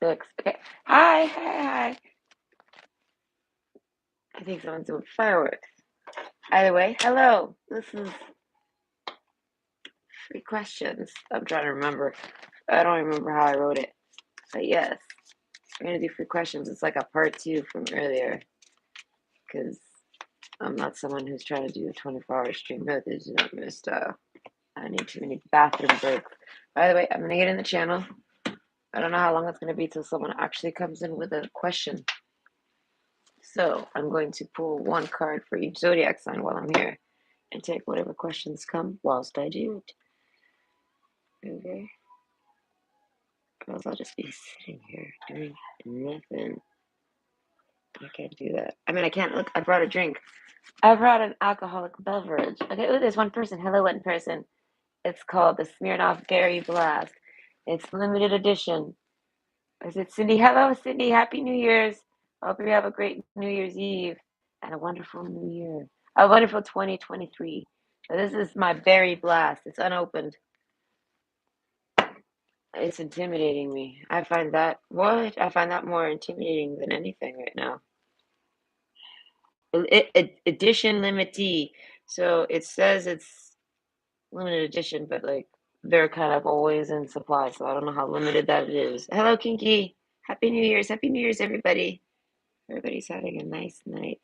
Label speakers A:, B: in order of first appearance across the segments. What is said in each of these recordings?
A: 6. Okay. Hi. I think someone's doing fireworks. Either way, hello. This is free questions. I'm trying to remember. I don't remember how I wrote it. But yes, we're going to do free questions. It's like a part 2 from earlier because I'm not someone who's trying to do a 24-hour stream. No, there's no missed. I need too many bathroom breaks. By the way, I'm going to get in the channel. I don't know how long it's going to be till someone actually comes in with a question. So I'm going to pull one card for each zodiac sign while I'm here and take whatever questions come whilst I do it. Okay. Or else I'll just be sitting here doing nothing. I can't do that. I mean, I can't. Look, I brought a drink. I brought an alcoholic beverage. Okay, oh, there's one person. Hello, one person. It's called the Smirnoff Gary Blast. It's limited edition. Is it Cindy? Hello, Cindy. Happy New Year's. I hope you have a great New Year's Eve and a wonderful New Year. A wonderful 2023. So this is my Berry Blast. It's unopened. It's intimidating me. I find that more intimidating than anything right now. Edition limitee. So it says it's limited edition, but like they're kind of always in supply. So I don't know how limited that is. Hello, Kinky. Happy New Year's. Happy New Year's, everybody. Everybody's having a nice night.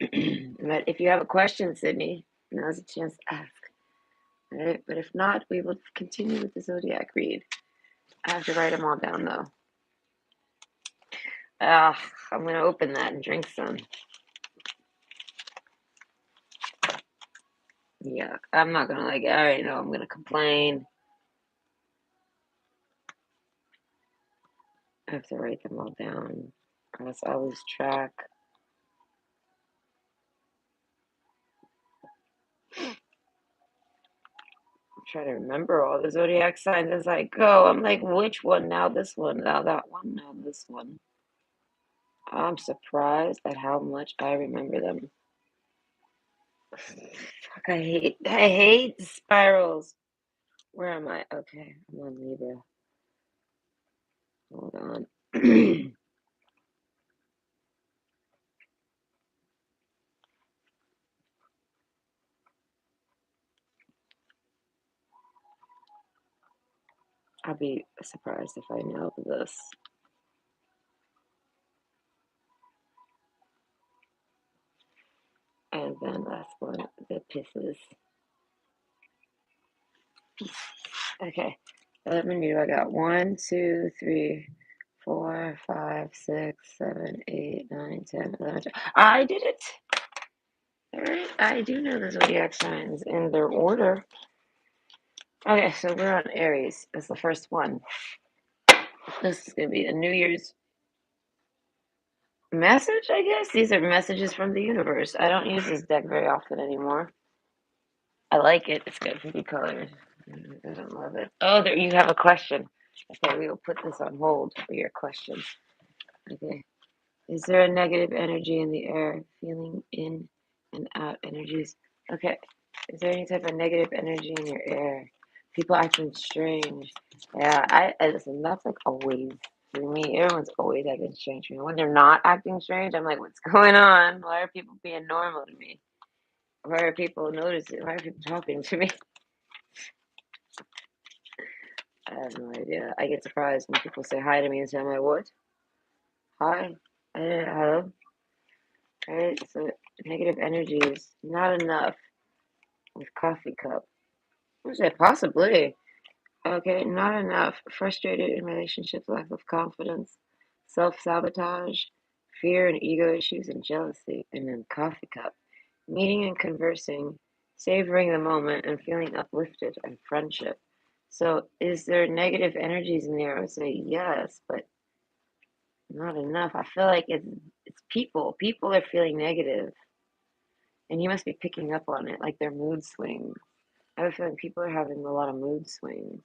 A: But if you have a question, Sydney, now's a chance to ask. All right? But if not, we will continue with the zodiac read. I have to write them all down though. I'm gonna open that and drink some. Yeah, I'm not gonna like it. I already know I'm gonna complain. I have to write them all down, or else I'll lose track. Try to remember all the zodiac signs as I go. I'm like, which one? Now this one, now that one, now this one. I'm surprised at how much I remember them. Fuck, I hate spirals. Where am I? Okay, I'm on Libra. Hold on. I'll be surprised if I know this. And then last one, the Pisces. Okay. How many do I got? 1, 2, 3, 4, 5, 6, 7, 8, 9, 10, 11, 12. I did it. All right. I do know the zodiac signs in their order. Okay, so we're on Aries. That's the first one. This is going to be a New Year's message, I guess. These are messages from the universe. I don't use this deck very often anymore. I like it. It's got pretty colors. I don't love it. Oh, there you have a question. Okay, we will put this on hold for your question. Okay. Is there a negative energy in the air? Feeling in and out energies. Okay. Is there any type of negative energy in your air? People acting strange. Yeah, I listen, that's like always for me. Everyone's always acting strange. When they're not acting strange, I'm like, what's going on? Why are people being normal to me? Why are people noticing? Why are people talking to me? I have no idea. I get surprised when people say hi to me and say, I'm like, what? Hi? Hello? Right? So negative energy is not enough with coffee cup. I say possibly. Okay, not enough. Frustrated in relationships, lack of confidence, self-sabotage, fear and ego issues, and jealousy. And then coffee cup. Meeting and conversing, savoring the moment, and feeling uplifted and friendship. So is there negative energies in there? I would say yes, but not enough. I feel like it's people. People are feeling negative, and you must be picking up on it, like their mood swings. I have a feeling people are having a lot of mood swings,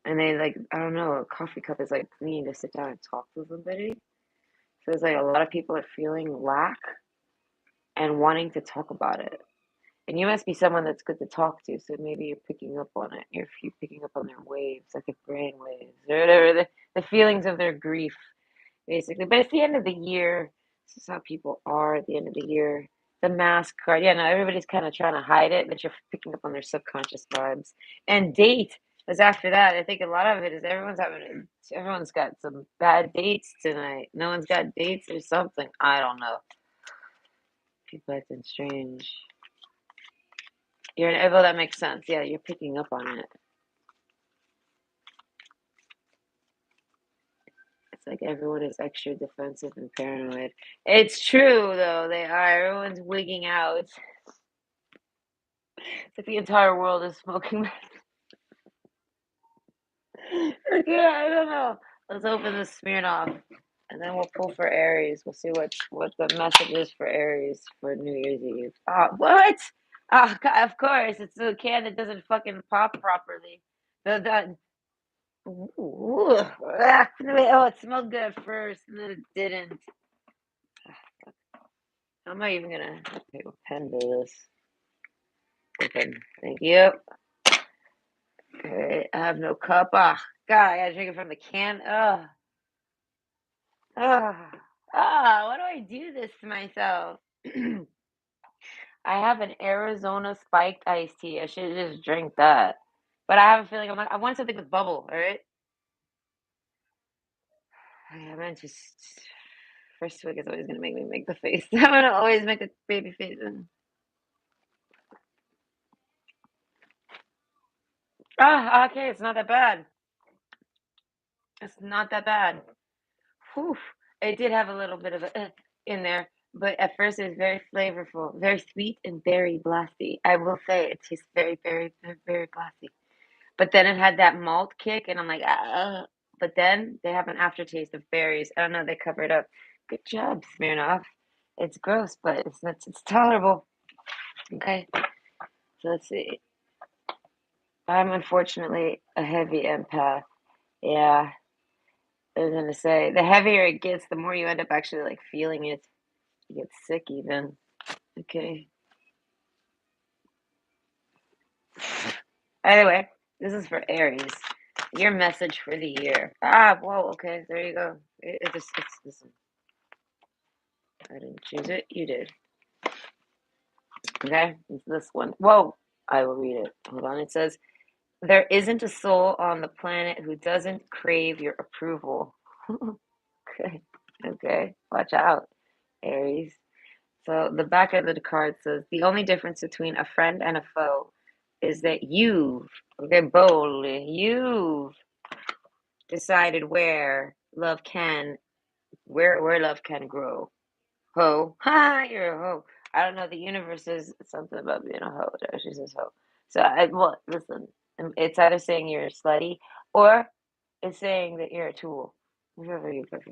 A: and they like I don't know. A coffee cup is like needing to sit down and talk to somebody. So it's like a lot of people are feeling lack and wanting to talk about it. And you must be someone that's good to talk to, so maybe you're picking up on it. You're picking up on their waves, like the brain waves, or whatever, the feelings of their grief, basically. But it's the end of the year. This is how people are at the end of the year. The mask card. Yeah, no, everybody's kind of trying to hide it, but you're picking up on their subconscious vibes. And date is after that. I think a lot of it is everyone's got some bad dates tonight. No one's got dates or something. I don't know. People acting strange. Well, that makes sense. Yeah, you're picking up on it. It's like everyone is extra defensive and paranoid. It's true, though. They are. Everyone's wigging out. It's like the entire world is smoking. Okay, I don't know. Let's open the Smirnoff, and then we'll pull for Aries. We'll see what the message is for Aries for New Year's Eve. What? Of course, it's the can that doesn't fucking pop properly. The ooh, oh, it smelled good at first, and then it didn't. How am I even gonna take a pen to this? Open. Thank you. Okay, I have no cup. God, I gotta drink it from the can. Ah, why do I do this to myself? I have an Arizona spiked iced tea. I should just drink that. But I have a feeling I want something with bubble, all right? I meant just first swig is always gonna make me make the face. I'm gonna always make a baby face. Okay, it's not that bad. It's not that bad. Whew. It did have a little bit of a in there, but at first it was very flavorful, very sweet and very blasty. I will say it tastes very, very, very, very blasty. But then it had that malt kick, and I'm like, ah. But then they have an aftertaste of berries. I don't know, they cover it up. Good job, Smirnoff. It's gross, but it's tolerable. Okay, so let's see. I'm unfortunately a heavy empath. Yeah, I was gonna say the heavier it gets, the more you end up actually like feeling it. You get sick even. Okay. Anyway, this is for Aries. Your message for the year. Whoa, okay, there you go. It's this one. I didn't choose it, you did. Okay, it's this one. Whoa, I will read it. Hold on. It says, there isn't a soul on the planet who doesn't crave your approval. Okay, okay, watch out, Aries. So the back of the card says, the only difference between a friend and a foe is that okay, boldly, you've decided where love can grow. Ho, ha, you're a hoe. I don't know. The universe is something about being a hoe. She says hoe. So well, listen. It's either saying you're slutty or it's saying that you're a tool. Whichever you prefer.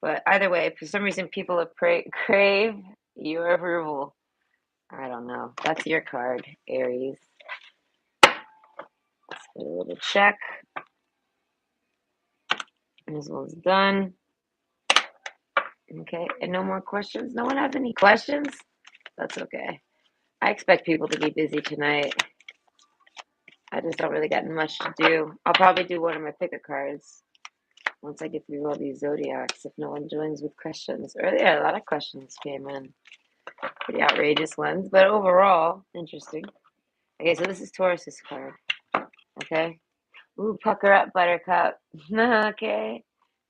A: But either way, for some reason, people crave your approval. I don't know. That's your card, Aries. Let's get a little check. This one's done. Okay, and no more questions? No one has any questions? That's okay. I expect people to be busy tonight. I just don't really got much to do. I'll probably do one of my pick a cards once I get through all these zodiacs if no one joins with questions. Earlier, a lot of questions came in. Pretty outrageous ones, but overall, interesting. Okay, so this is Taurus's card. Okay. Ooh, pucker up, buttercup. Okay.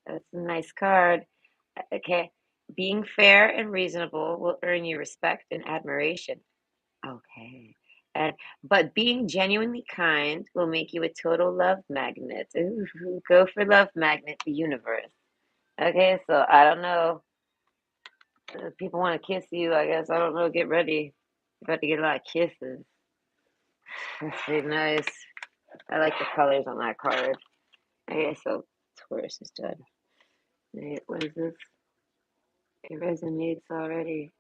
A: That's a nice card. Okay. Being fair and reasonable will earn you respect and admiration. Okay. And but being genuinely kind will make you a total love magnet. Ooh, go for love magnet, the universe. Okay, so I don't know. If people want to kiss you, I guess. I don't know. Get ready. You're about to get a lot of kisses. That's pretty nice. I like the colors on that card. Okay, so Taurus is done. Wait, what is this? It resonates already.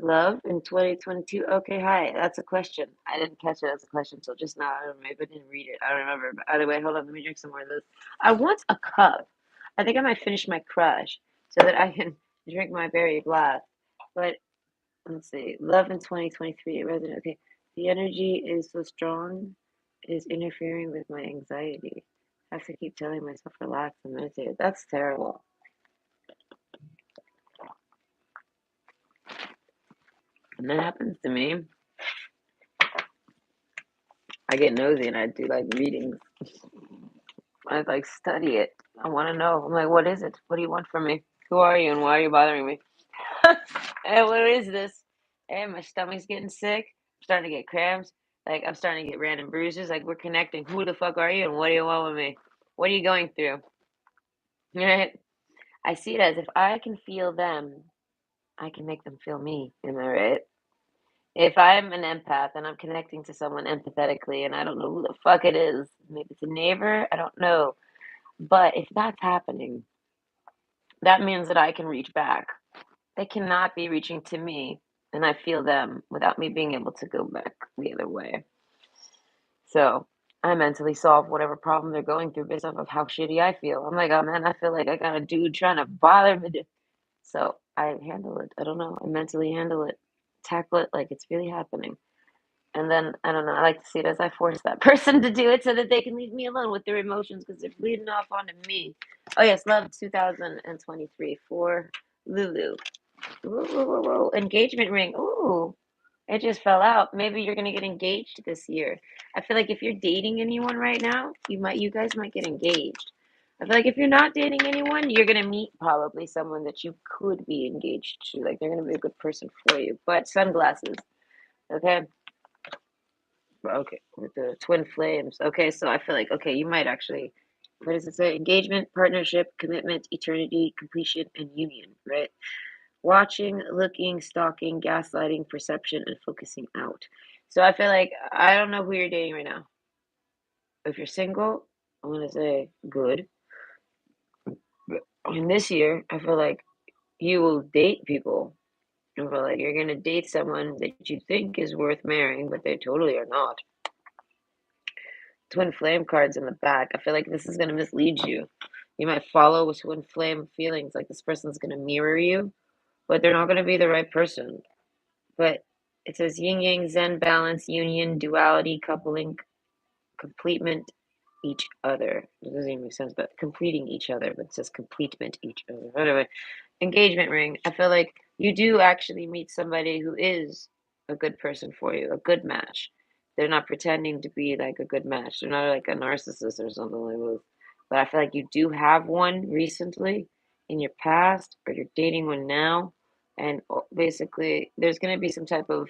A: Love in 2022. Okay, hi. That's a question. I didn't catch it as a question so just now. I don't know. Maybe I didn't read it. I don't remember. But either way, hold on. Let me drink some more of this. I want a cup. I think I might finish my crush so that I can drink my berry blast. But let's see. Love in 2023 resident. Okay. The energy is so strong, it is interfering with my anxiety. I have to keep telling myself relax and meditate. That's terrible. When that happens to me, I get nosy and I do like readings. I like study it. I want to know. I'm like, what is it? What do you want from me? Who are you and why are you bothering me? Hey, what is this? Hey, my stomach's getting sick. I'm starting to get cramps. Like, I'm starting to get random bruises. Like, we're connecting. Who the fuck are you and what do you want with me? What are you going through? Right? I see it as if I can feel them, I can make them feel me. Am I right? If I'm an empath and I'm connecting to someone empathetically and I don't know who the fuck it is, maybe it's a neighbor, I don't know. But if that's happening, that means that I can reach back. They cannot be reaching to me and I feel them without me being able to go back the other way. So I mentally solve whatever problem they're going through based off of how shitty I feel. I'm like, oh man, I feel like I got a dude trying to bother me. So I handle it. I don't know. I mentally handle it, tackle it like it's really happening. And then I don't know. I like to see it as I force that person to do it so that they can leave me alone with their emotions because they're bleeding off onto me. Oh yes, love 2023 for Lulu. Whoa, whoa, whoa, whoa. Engagement ring. Ooh, it just fell out. Maybe you're gonna get engaged this year. I feel like if you're dating anyone right now, you guys might get engaged. I feel like if you're not dating anyone, you're gonna meet probably someone that you could be engaged to. Like they're gonna be a good person for you. But sunglasses, okay? Okay, with the twin flames. Okay, so I feel like okay, you might actually. What does it say? Engagement, partnership, commitment, eternity, completion, and union. Right? Watching, looking, stalking, gaslighting, perception, and focusing out. So I feel like I don't know who you're dating right now. If you're single, I'm gonna say good. And this year, I feel like you will date people. I feel like you're gonna date someone that you think is worth marrying, but they totally are not. Twin flame cards in the back. I feel like this is gonna mislead you. You might follow with twin flame feelings, like this person's gonna mirror you, but they're not gonna be the right person. But it says yin yang, zen, balance, union, duality, coupling, completement each other. It doesn't even make sense, but completing each other, but it says completement each other. Anyway, engagement ring. I feel like you do actually meet somebody who is a good person for you, a good match. They're not pretending to be like a good match. They're not like a narcissist or something like this. But I feel like you do have one recently in your past, or you're dating one now. And basically, there's going to be some type of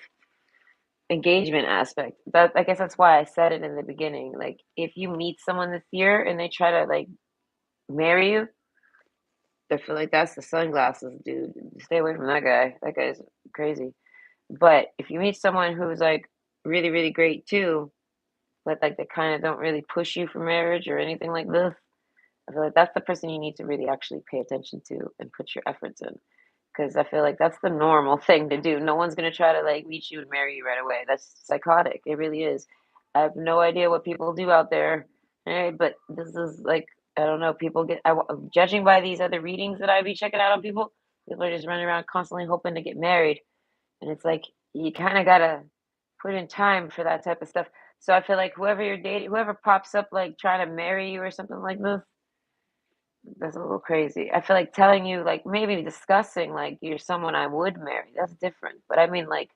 A: engagement aspect. That I guess that's why I said it in the beginning. Like, if you meet someone this year and they try to like marry you, I feel like that's the sunglasses dude. Stay away from that guy. That guy's crazy. But if you meet someone who's like really, really great too, but like they kind of don't really push you for marriage or anything like this, I feel like that's the person you need to really actually pay attention to and put your efforts in. Because I feel like that's the normal thing to do. No one's gonna try to like meet you and marry you right away. That's psychotic. It really is. I have no idea what people do out there, right? But this is like I don't know. People get judging by these other readings that I be checking out on people. People are just running around constantly hoping to get married, and it's like you kind of gotta put in time for that type of stuff. So I feel like whoever you're dating, whoever pops up like trying to marry you or something like this, that's a little crazy. I feel like telling you, like maybe discussing, like you're someone I would marry. That's different. But I mean, like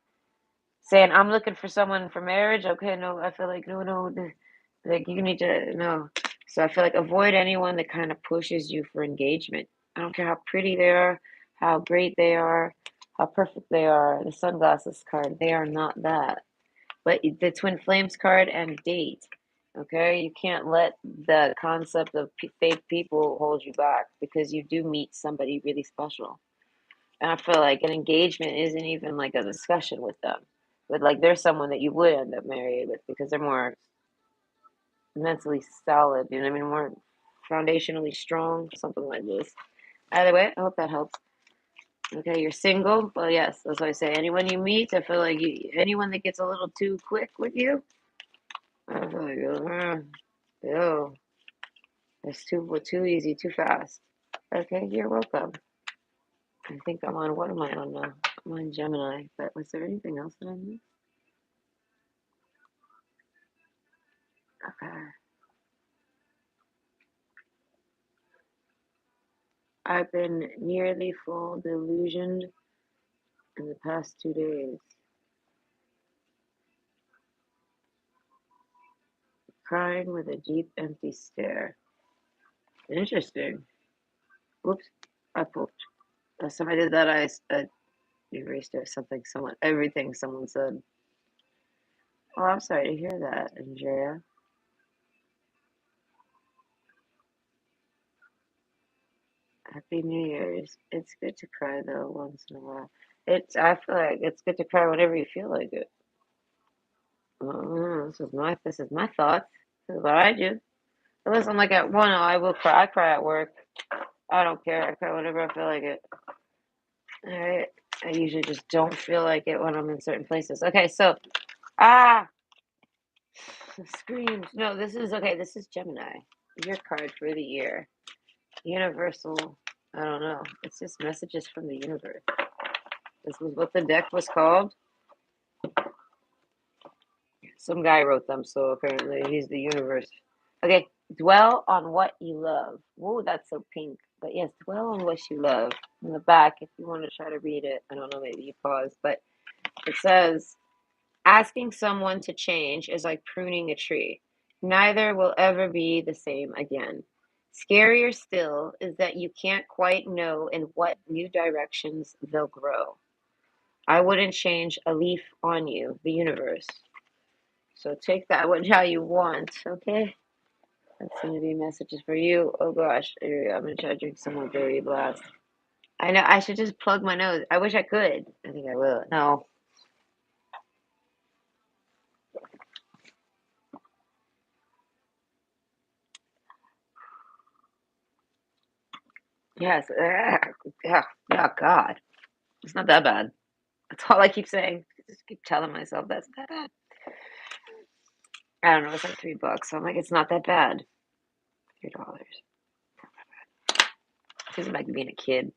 A: saying I'm looking for someone for marriage. Okay, no, I feel like no, no, like you need to no. So I feel like avoid anyone that kind of pushes you for engagement. I don't care how pretty they are, how great they are, how perfect they are. The sunglasses card, they are not that. But the twin flames card and date. Okay, you can't let the concept of fake people hold you back because you do meet somebody really special. And I feel like an engagement isn't even like a discussion with them, but like there's someone that you would end up married with because they're more mentally solid. You know what I mean? More foundationally strong, something like this. Either way, I hope that helps. Okay, you're single. Well, yes, that's what I say. Anyone you meet, I feel like anyone that gets a little too quick with you, I feel like, yo, it's too easy, too fast. Okay, you're welcome. I think I'm on, what am I on now? I'm on Gemini, but was there anything else that I missed? Okay. I've been nearly full delusioned in the past 2 days. Crying with a deep, empty stare. Interesting. Whoops. I pooped. Last time I did that, I erased everything someone said. Oh, I'm sorry to hear that, Andrea. Happy New Year's. It's good to cry though once in a while. I feel like it's good to cry whenever you feel like it. This is my thoughts. This is what I do. Unless I'm like at one, I will cry. I cry at work. I don't care. I cry whenever I feel like it. All right. I usually just don't feel like it when I'm in certain places. Okay, so ah, screams. No, this is okay. This is Gemini. Your card for the year. Universal. I don't know. It's just messages from the universe. This was what the deck was called. Some guy wrote them, so apparently he's the universe. Okay, dwell on what you love. Whoa, that's so pink. But yes, dwell on what you love. In the back, if you want to try to read it, I don't know, maybe you pause, but it says, asking someone to change is like pruning a tree. Neither will ever be the same again. Scarier still is that you can't quite know in what new directions they'll grow. I wouldn't change a leaf on you, the universe. So take that how you want, okay? That's gonna be messages for you. Oh gosh, here we go. I'm gonna try to drink some more berry blast. I know I should just plug my nose. I wish I could. I think I will. No. Yes. Yeah. Oh God. It's not that bad. That's all I keep saying. I just keep telling myself that's not that bad. I don't know. It's like $3, so I'm like, it's not that bad. $3. Seems like being a kid.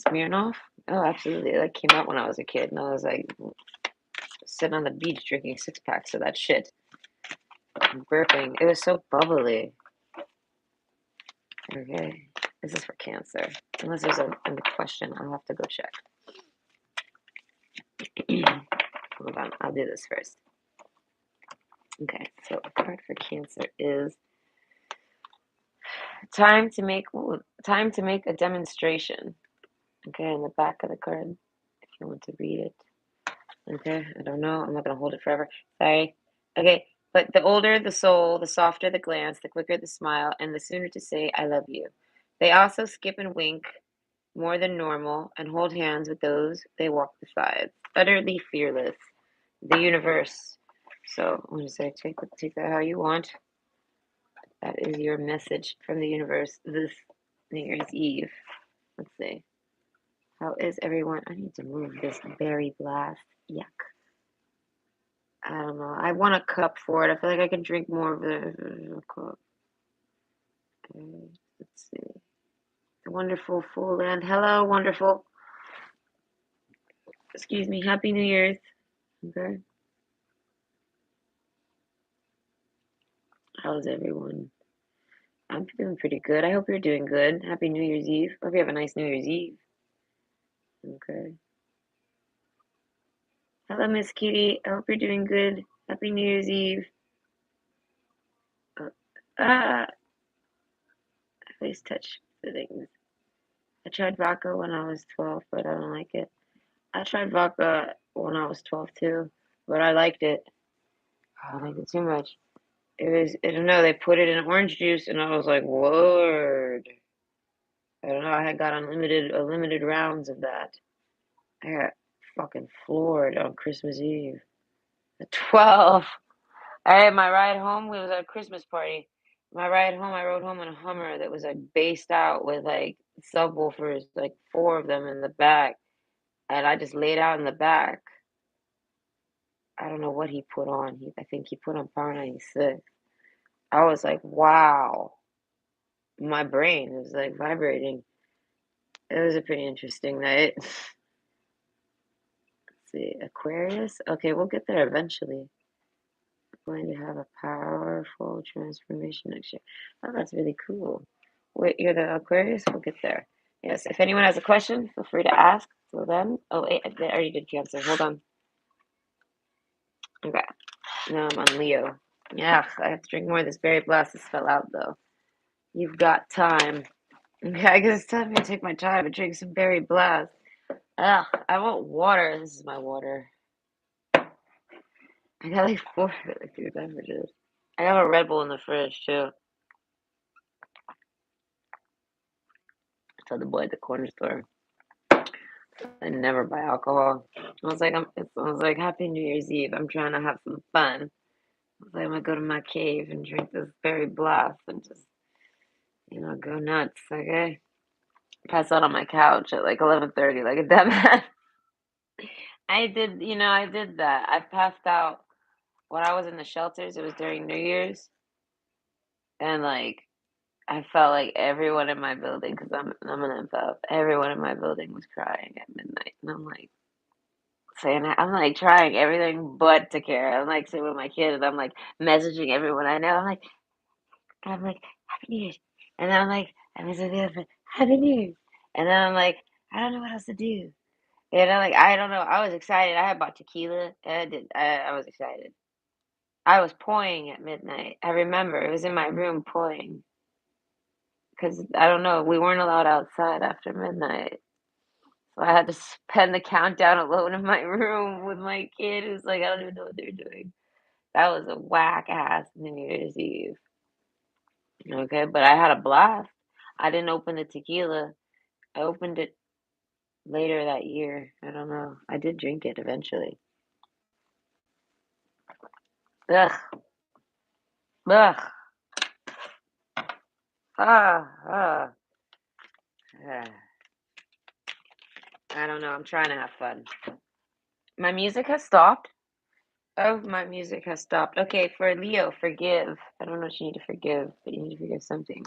A: Smirnoff? Oh, absolutely. It like came out when I was a kid, and I was like sitting on the beach drinking 6 packs of that shit. And burping. It was so bubbly. Okay. This is for Cancer. Unless there's a question, I'll have to go check. Hold on. I'll do this first. Okay. So a card for Cancer is time to make a demonstration. Okay, in the back of the card, if you want to read it. Okay, I don't know. I'm not gonna hold it forever. Sorry. Okay, but the older the soul, the softer the glance, the quicker the smile, and the sooner to say "I love you." They also skip and wink more than normal and hold hands with those they walk beside. Utterly fearless. The universe. So I'm gonna say take that how you want. That is your message from the universe this New Year's Eve. Let's see. How is everyone? I need to move this berry blast. Yuck. I don't know. I want a cup for it. I feel like I can drink more of the cup. Okay, let's see. The wonderful full land. Hello, wonderful. Excuse me. Happy New Year's. Okay. How's everyone? I'm doing pretty good. I hope you're doing good. Happy New Year's Eve. Hope you have a nice New Year's Eve. Okay. Hello, Miss Kitty. I hope you're doing good. Happy New Year's Eve. Uh, ah, please touch the things. I tried vodka when I was 12, but I don't like it. I tried vodka when I was 12 too, but I liked it. I liked it too much. I don't know, they put it in orange juice and I was like, word. I don't know, I had got unlimited rounds of that. I got fucking floored on Christmas Eve. At 12. My ride home, it was at a Christmas party. My ride home, I rode home in a Hummer that was like based out with like subwoofers, like 4 of them in the back. And I just laid out in the back. I don't know what he put on. I think he put on Power 96. I was like, wow. My brain was like vibrating. It was a pretty interesting night. see. Aquarius? Okay, we'll get there eventually. Going to have a powerful transformation next year. Oh, that's really cool. Wait, you're the Aquarius? We'll get there. Yes, if anyone has a question, feel free to ask. Till then, oh, wait, I already did Cancer. Hold on. Okay, now I'm on Leo. Yeah, I have to drink more of this berry blast. This fell out, though. You've got time. Okay, I guess it's time to take my time and drink some berry blast. Ugh, I want water. This is my water. I got like four, like three beverages. I have a Red Bull in the fridge, too. I told the boy at the corner store I never buy alcohol. I was like, Happy New Year's Eve. I'm trying to have some fun. I was like, I'm gonna go to my cave and drink this berry blast and just, go nuts, okay? Pass out on my couch at like 11:30, like a dumbass. I did that. I passed out when I was in the shelters. It was during New Year's, and like I felt like everyone in my building, because I'm an empath. Everyone in my building was crying at midnight, and I'm like trying everything but to care. I'm like sitting with my kid, and I'm like messaging everyone I know. I'm like Happy New Year's, and then I'm messaging the other friend, Happy New Year's, and then I'm like I don't know what else to do. Like I don't know. I was excited. I had bought tequila. I was excited. I was pouring at midnight. I remember it was in my room pouring because I don't know. We weren't allowed outside after midnight, so I had to spend the countdown alone in my room with my kid who's like I don't even know what they're doing. That was a whack ass New Year's Eve. Okay, but I had a blast. I didn't open the tequila. I opened it later that year. I don't know. I did drink it eventually. Ugh, ugh, ah, ah. ah. I don't know. I'm trying to have fun. My music has stopped. Oh, my music has stopped. Okay, for Leo, forgive. I don't know what you need to forgive, but you need to forgive something.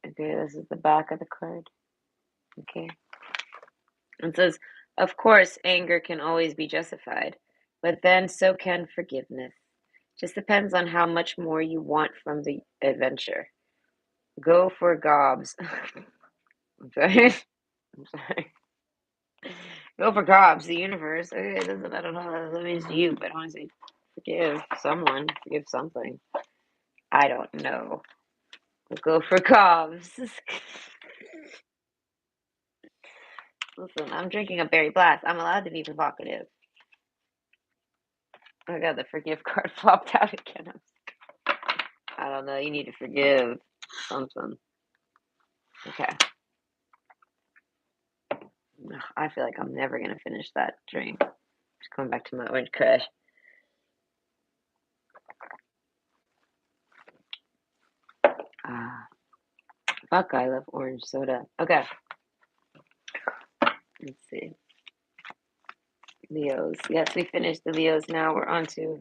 A: Okay, this is the back of the card. Okay. It says, of course, anger can always be justified, but then so can forgiveness. Just depends on how much more you want from the adventure. Go for gobs. I'm sorry. I'm sorry. Go for gobs, the universe. Okay, I don't know what that means to you, but I want to say forgive someone, forgive something. I don't know. We'll go for gobs. Listen, I'm drinking a berry blast. I'm allowed to be provocative. I got the forgive card flopped out again. I don't know. You need to forgive something. Okay. I feel like I'm never gonna finish that drink. Just going back to my orange crush. Ah, fuck! I love orange soda. Okay. Let's see. Leos. Yes, we finished the Leos. Now we're on to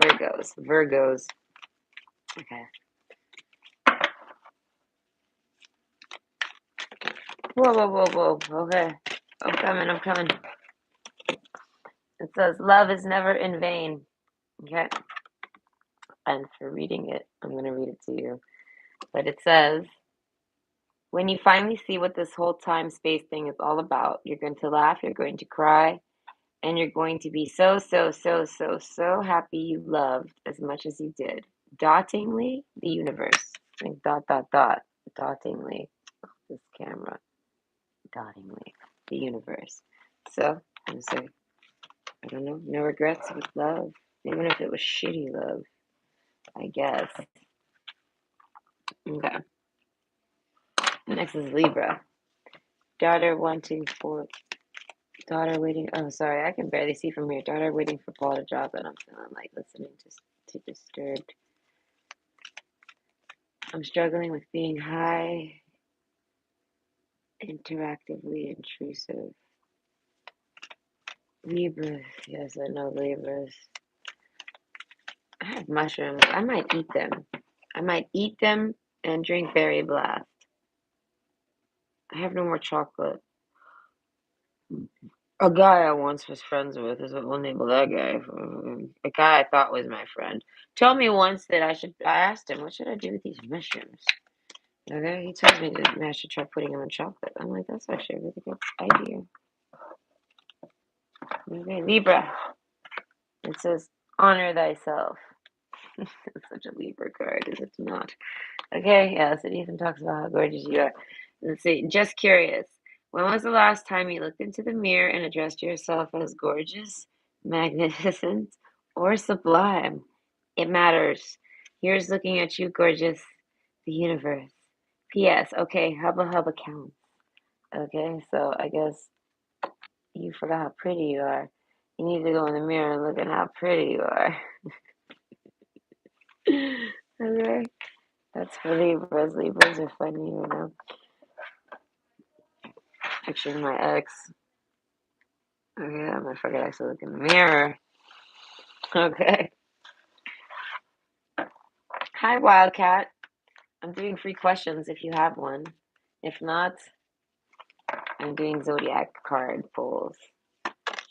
A: Virgos. Virgos. Okay. Whoa, whoa, whoa, whoa. Okay. I'm coming. I'm coming. It says, love is never in vain. Okay. And for reading it, I'm going to read it to you. But it says, when you finally see what this whole time space thing is all about, you're going to laugh, you're going to cry, and you're going to be so, so, so, so, so happy you loved as much as you did. Dottingly, the universe. Like dot, dot, dot. Dottingly. This camera. Dottingly. The universe. So, I'm saying, I don't know. No regrets with love. Even if it was shitty love, I guess. Okay. Next is Libra. Daughter wanting for daughter waiting. Oh, sorry, I can barely see from here. Daughter waiting for Paul to drop it. I'm feeling like listening to Disturbed. I'm struggling with being high, interactively intrusive. Libras. Yes, I know Libras. I have mushrooms. I might eat them. I might eat them and drink berry blast. I have no more chocolate. A guy I once was friends with is what we'll label that guy. A guy I thought was my friend told me once that I asked him, what should I do with these mushrooms? Okay, he told me that I should try putting them in chocolate. I'm like, that's actually a really good idea. Okay, Libra. It says, honor thyself. It's such a Libra card, is it not? Okay, yes, it even talks about how gorgeous you are. Let's see, just curious. When was the last time you looked into the mirror and addressed yourself as gorgeous, magnificent, or sublime? It matters. Here's looking at you, gorgeous, the universe. P.S. Okay, hubba hubba counts. Okay, so I guess you forgot how pretty you are. You need to go in the mirror and look at how pretty you are. Okay, that's for Libras. Libras are funny, you know. Picturing my ex. Okay, I forget I still look in the mirror. Okay. Hi, Wildcat. I'm doing free questions if you have one. If not, I'm doing zodiac card pulls.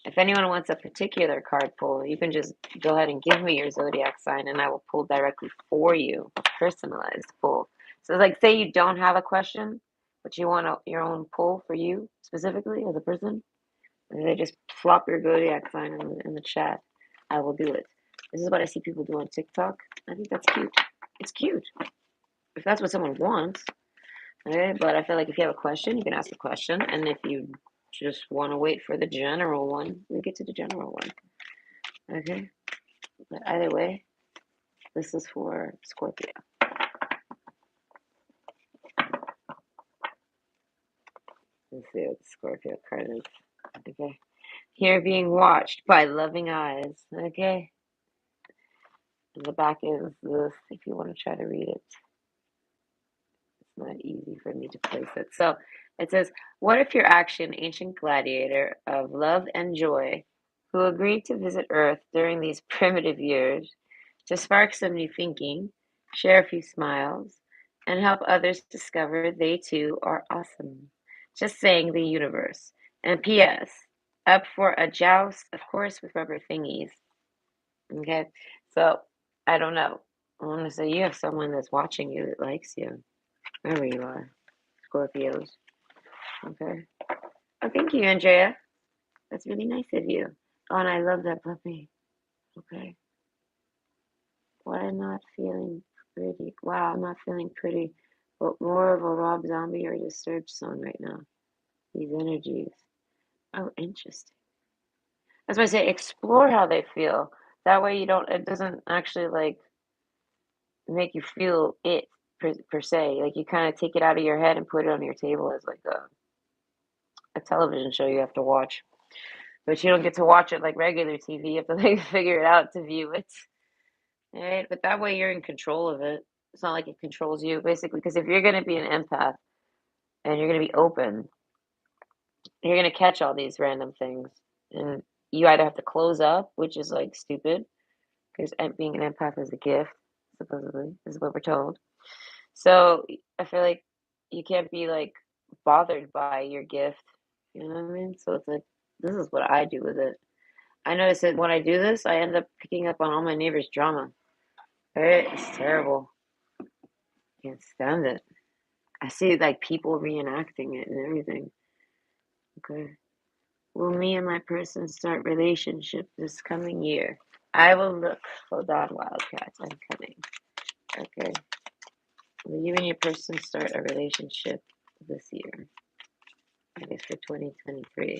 A: If anyone wants a particular card pull, you can just go ahead and give me your zodiac sign and I will pull directly for you, a personalized pull. So, like, say you don't have a question, but you want your own pull for you specifically as a person, and they just flop your zodiac sign in the chat. I will do it. This is what I see people do on TikTok. I think that's cute. It's cute if that's what someone wants. Okay, but I feel like if you have a question, you can ask the question, and if you just want to wait for the general one, we get to the general one. Okay, but either way, this is for Scorpio. Let's see what the Scorpio card is. Okay, here being watched by loving eyes. Okay, and the back is this. If you want to try to read it, it's not easy for me to place it. So it says, "What if your action, ancient gladiator of love and joy, who agreed to visit Earth during these primitive years to spark some new thinking, share a few smiles, and help others discover they too are awesome. Just saying the universe. And P.S. Up for a joust, of course, with rubber thingies." Okay, so I don't know. I want to say you have someone that's watching you that likes you, wherever you are, Scorpios. Okay. Oh, thank you, Andrea. That's really nice of you. Oh, and I love that puppy. Okay. Why am I not feeling pretty? Wow, I'm not feeling pretty, but more of a Rob Zombie or Disturbed song right now. These energies. Oh, interesting. That's why I say explore how they feel. That way you don't, it doesn't actually like make you feel it per se. Like you kind of take it out of your head and put it on your table as like a television show you have to watch. But you don't get to watch it like regular TV. You have to like figure it out to view it. Right? But that way you're in control of it. It's not like it controls you, basically. Because if you're going to be an empath and you're going to be open, you're going to catch all these random things. And you either have to close up, which is like stupid, because being an empath is a gift, supposedly, is what we're told. So I feel like you can't be like bothered by your gift. You know what I mean? So it's like, this is what I do with it. I notice that when I do this, I end up picking up on all my neighbors' drama. Right? It's terrible. Can't stand it. I see like people reenacting it and everything. Okay. Will me and my person start relationship this coming year? I will look. Hold on, Wildcats. I'm coming. Okay. Will you and your person start a relationship this year? I guess for 2023.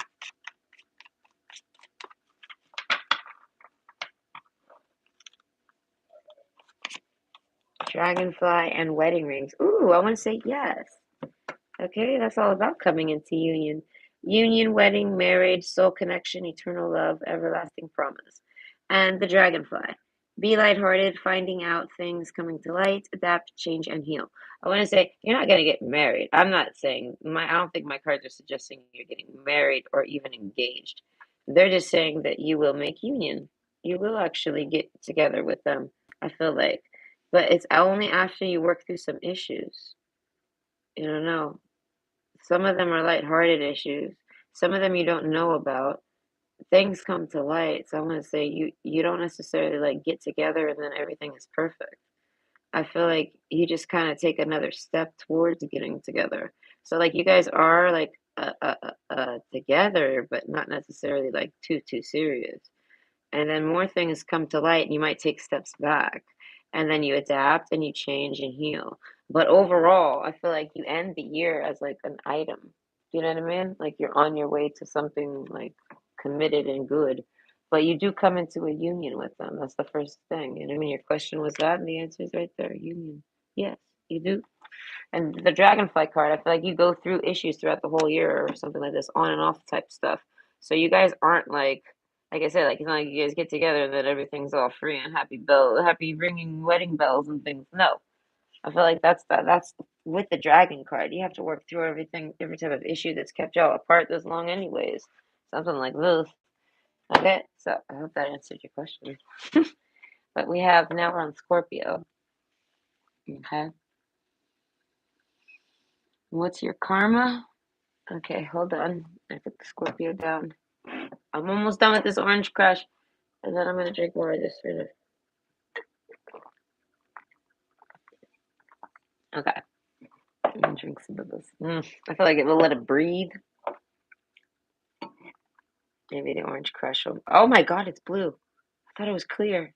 A: Dragonfly and wedding rings. Ooh, I want to say yes. Okay, that's all about coming into union. Union, wedding, marriage, soul connection, eternal love, everlasting promise. And the dragonfly. Be lighthearted, finding out things, coming to light, adapt, change, and heal. I want to say you're not going to get married. I'm not saying I don't think my cards are suggesting you're getting married or even engaged. They're just saying that you will make union. You will actually get together with them, I feel like. But it's only after you work through some issues. You don't know. Some of them are lighthearted issues. Some of them you don't know about. things come to light. So I'm gonna say you don't necessarily like get together and then everything is perfect. I feel like you just kind of take another step towards getting together. So like you guys are like together, but not necessarily like too serious. And then more things come to light, and you might take steps back, and then you adapt and you change and heal. But overall, I feel like you end the year as like an item. Do you know what I mean? Like you're on your way to something like committed and good. But you do come into a union with them. That's the first thing. You know what I mean? Your question was that, and the answer is right there. Union. Yes, you do. And the dragonfly card, I feel like you go through issues throughout the whole year or something like this, on and off type stuff. So you guys aren't like I said, like it's not like you guys get together and then everything's all free and happy ringing wedding bells and things. No, I feel like that's with the dragon card. You have to work through everything, every type of issue that's kept y'all apart this long, anyways. Something like this. Okay, so I hope that answered your question. But we have now we're on Scorpio. Okay, what's your karma? Okay, hold on. I put the Scorpio down. I'm almost done with this orange crush, and then I'm gonna drink more of this further. Okay, I'm gonna drink some of this. I feel like it will let it breathe. Maybe the orange crush will. Oh my god, it's blue. I thought it was clear.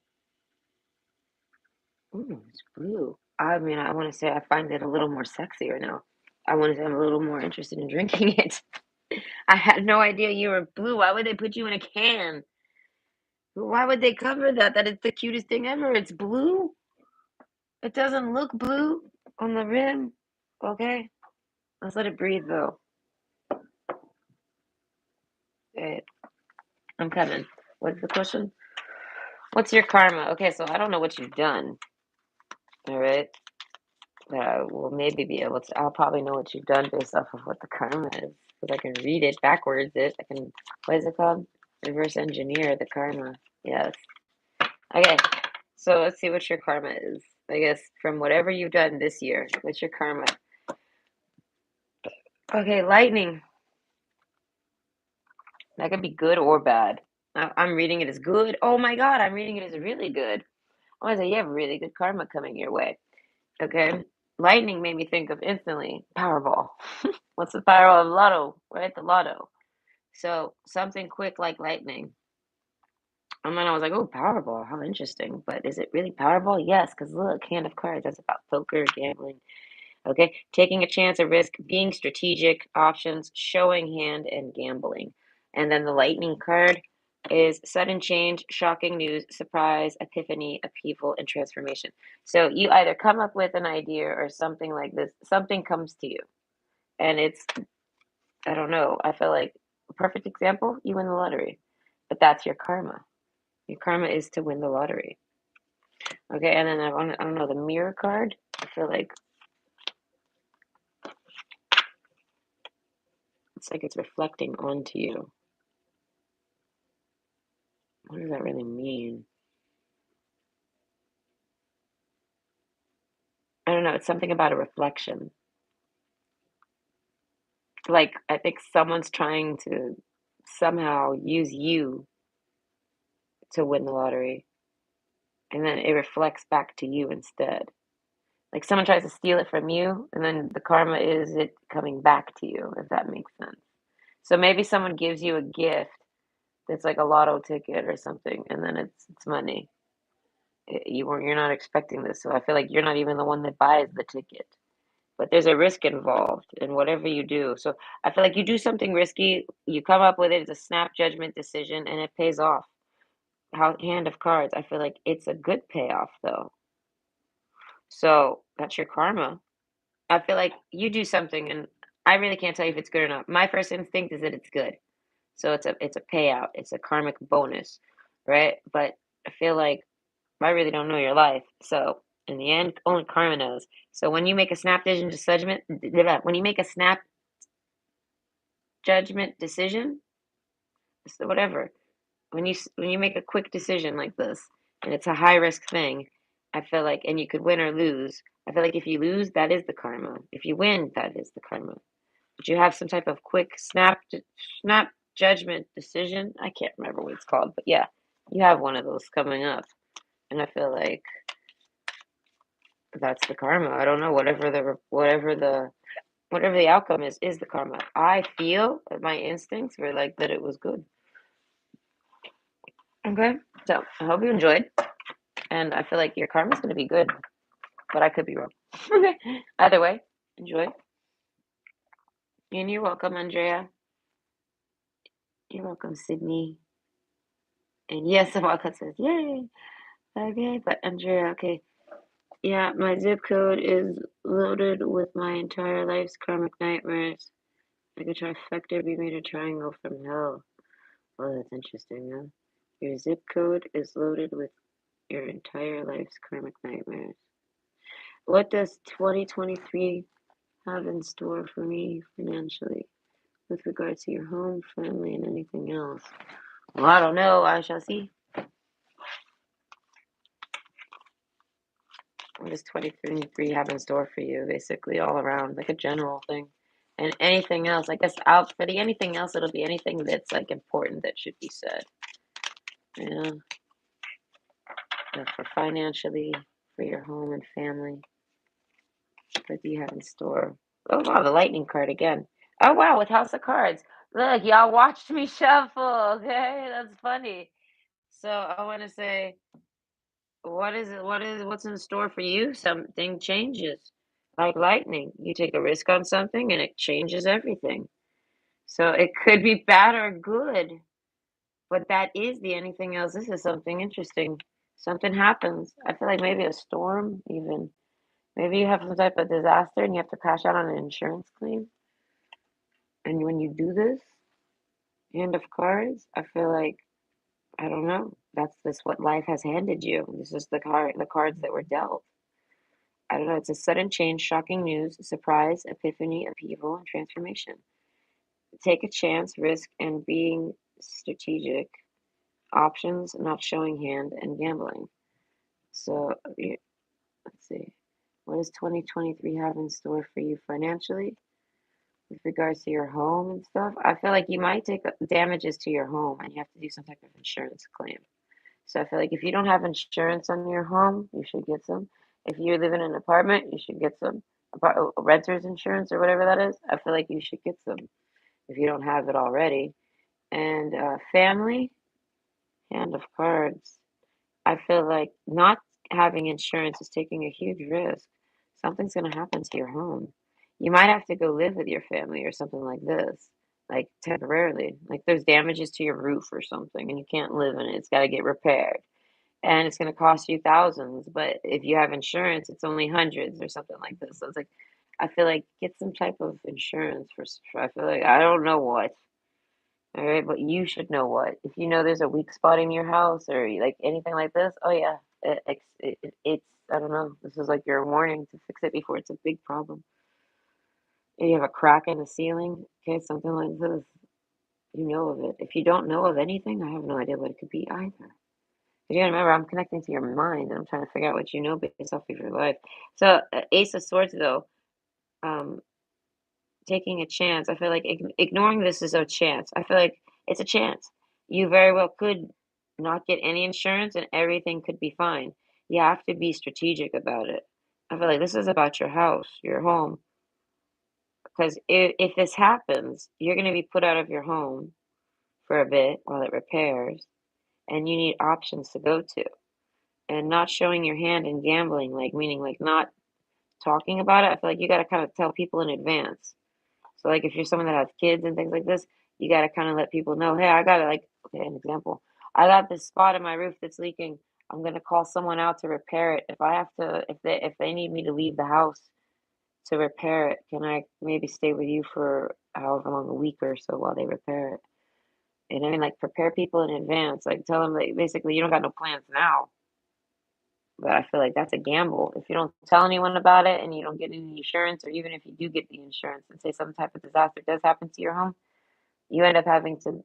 A: Ooh, it's blue. I mean, I want to say I find it a little more sexier now. I want to say I'm a little more interested in drinking it. I had no idea you were blue. Why would they put you in a can? Why would they cover that? That is the cutest thing ever. It's blue. It doesn't look blue on the rim. Okay, let's let it breathe though. Okay, I'm coming. What's the question? What's your karma? Okay, so I don't know what you've done. All right, but I will maybe be able to. I'll probably know what you've done based off of what the karma is, because I can read it backwards. I can. What is it called? Reverse engineer the karma. Yes. Okay. So let's see what your karma is. I guess from whatever you've done this year, what's your karma? Okay, lightning. That could be good or bad. I'm reading it as good. Oh my God, I'm reading it as really good. I was like, you have really good karma coming your way. Okay. Lightning made me think of instantly Powerball. What's the Powerball of Lotto? Right? The Lotto. So something quick like lightning. And then I was like, oh, Powerball. How interesting. But is it really Powerball? Yes, because look, hand of cards. That's about poker, gambling. Okay. Taking a chance, a risk, being strategic, options, showing hand, and gambling. And then the lightning card is sudden change, shocking news, surprise, epiphany, upheaval, and transformation. So you either come up with an idea or something like this, something comes to you. And it's, I don't know, I feel like a perfect example, you win the lottery. But that's your karma. Your karma is to win the lottery. Okay, and then I don't know, the mirror card. I feel like it's like it's reflecting onto you. What does that really mean? I don't know. It's something about a reflection. Like, I think someone's trying to somehow use you to win the lottery, and then it reflects back to you instead. Like, someone tries to steal it from you, and then the karma is it coming back to you, if that makes sense. So maybe someone gives you a gift that's like a lotto ticket or something, and then it's money. You're not expecting this, so I feel like you're not even the one that buys the ticket. But there's a risk involved in whatever you do. So I feel like you do something risky, you come up with it, it's a snap judgment decision, and it pays off. How hand of cards, I feel like it's a good payoff though. So that's your karma. I feel like you do something, and I really can't tell you if it's good or not. My first instinct is that it's good. So it's a payout. It's a karmic bonus, right? But I feel like I really don't know your life. So in the end, only karma knows. So when you make a snap decision judgment, when you make a snap judgment decision, so whatever. When you make a quick decision like this, and it's a high risk thing, I feel like, and you could win or lose. I feel like if you lose, that is the karma. If you win, that is the karma. But you have some type of quick snap judgment, decision. I can't remember what it's called, but yeah, you have one of those coming up. And I feel like that's the karma. I don't know, whatever the outcome is the karma. I feel that my instincts were like that it was good. Okay. So I hope you enjoyed. And I feel like your karma's gonna be good, but I could be wrong. Okay. Either way, enjoy. And you're welcome, Andrea. You're welcome, Sydney. And yes, Amaka says, yay. Okay, but Andrea, okay. Yeah, my zip code is loaded with my entire life's karmic nightmares. Like a trifecta be made a triangle from hell. Oh, that's interesting, huh? Your zip code is loaded with your entire life's karmic nightmares. What does 2023 have in store for me financially with regards to your home, family, and anything else? Well, I don't know. I shall see. What does 2023 have in store for you, basically, all around, like a general thing? And anything else, I guess, out for the anything else, it'll be anything that's like important that should be said. Yeah, for financially, for your home and family. What do you have in store? Oh, wow, the lightning card again. Oh, wow, with House of Cards. Look, y'all watched me shuffle. Okay, that's funny. So I want to say, what's in store for you? Something changes. Like lightning. You take a risk on something and it changes everything. So it could be bad or good, but that is the anything else. This is something interesting. Something happens. I feel like maybe a storm, even. Maybe you have some type of disaster and you have to cash out on an insurance claim. And when you do this, hand of cards, I feel like, I don't know, that's just what life has handed you. This is the cards that were dealt. I don't know, it's a sudden change, shocking news, surprise, epiphany, upheaval, and transformation. Take a chance, risk, and being strategic. Options, not showing hand, and gambling. So, let's see. What does 2023 have in store for you financially with regards to your home and stuff? I feel like you might take damages to your home and you have to do some type of insurance claim. So I feel like if you don't have insurance on your home, you should get some. If you live in an apartment, you should get some renter's insurance or whatever that is. I feel like you should get some if you don't have it already. And family, hand of cards. I feel like not having insurance is taking a huge risk. Something's going to happen to your home. You might have to go live with your family or something like this, like temporarily. Like there's damages to your roof or something and you can't live in it. It's got to get repaired. And it's going to cost you thousands, but if you have insurance, it's only hundreds or something like this. So it's like, I feel like get some type of insurance I feel like, I don't know what. All right, but you should know what. If you know there's a weak spot in your house or like anything like this, oh yeah, it's, I don't know. This is like your warning to fix it before it's a big problem. If you have a crack in the ceiling, okay, something like this, you know of it. If you don't know of anything, I have no idea what it could be either. You gotta remember, I'm connecting to your mind and I'm trying to figure out what you know based off of your life. So, Ace of Swords, though, um, taking a chance. I feel like ignoring this is a chance. I feel like it's a chance. You very well could not get any insurance and everything could be fine. You have to be strategic about it. I feel like this is about your house, your home. Because if this happens, you're going to be put out of your home for a bit while it repairs, and you need options to go to. And not showing your hand in gambling, like meaning like not talking about it. I feel like you got to kind of tell people in advance. So like if you're someone that has kids and things like this, you got to kind of let people know, hey, I got it. Like, okay, an example. I got this spot in my roof that's leaking. I'm gonna call someone out to repair it. If I have to, if they need me to leave the house to repair it, can I maybe stay with you for however long, a week or so while they repair it? And I mean, like prepare people in advance. Like tell them that basically you don't got no plans now. But I feel like that's a gamble. If you don't tell anyone about it and you don't get any insurance, or even if you do get the insurance and say some type of disaster does happen to your home, you end up having to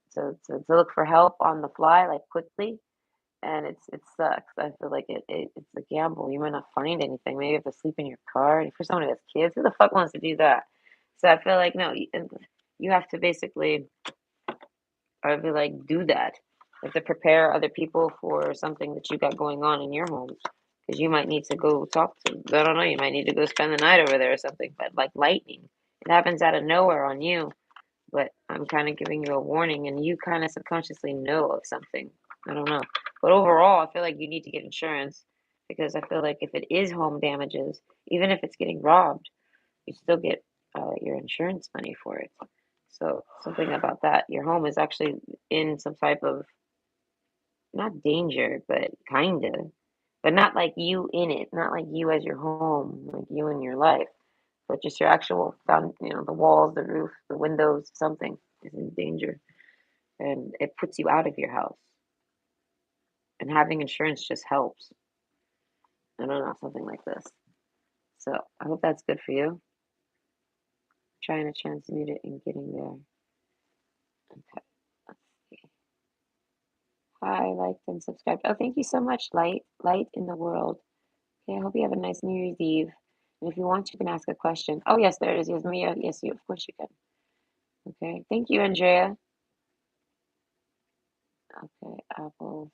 A: look for help on the fly, like quickly. And it sucks. I feel like it's a gamble. You might not find anything. Maybe you have to sleep in your car. And for someone who has kids, who the fuck wants to do that? So I feel like no, you have to basically I feel like do that. You have to prepare other people for something that you got going on in your home. Because you might need to go talk to, I don't know, you might need to go spend the night over there or something. But like lightning, it happens out of nowhere on you. But I'm kind of giving you a warning, and you kind of subconsciously know of something. I don't know. But overall, I feel like you need to get insurance because I feel like if it is home damages, even if it's getting robbed, you still get your insurance money for it. So something about that. Your home is actually in some type of not danger, but kind of, but not like you in it, not like you as your home, like you in your life, but just your actual found, the walls, the roof, the windows, something is in danger, and it puts you out of your house. And having insurance just helps. I don't know, something like this. So I hope that's good for you. Trying to transmute it and getting there. Okay, let's see. Hi, liked and subscribed. Oh, thank you so much, Light in the world. Okay, I hope you have a nice New Year's Eve. And if you want, you can ask a question. Oh, yes, there it is. Yes, Mia. Yes, you. Of course you can. Okay. Thank you, Andrea. Okay, apples.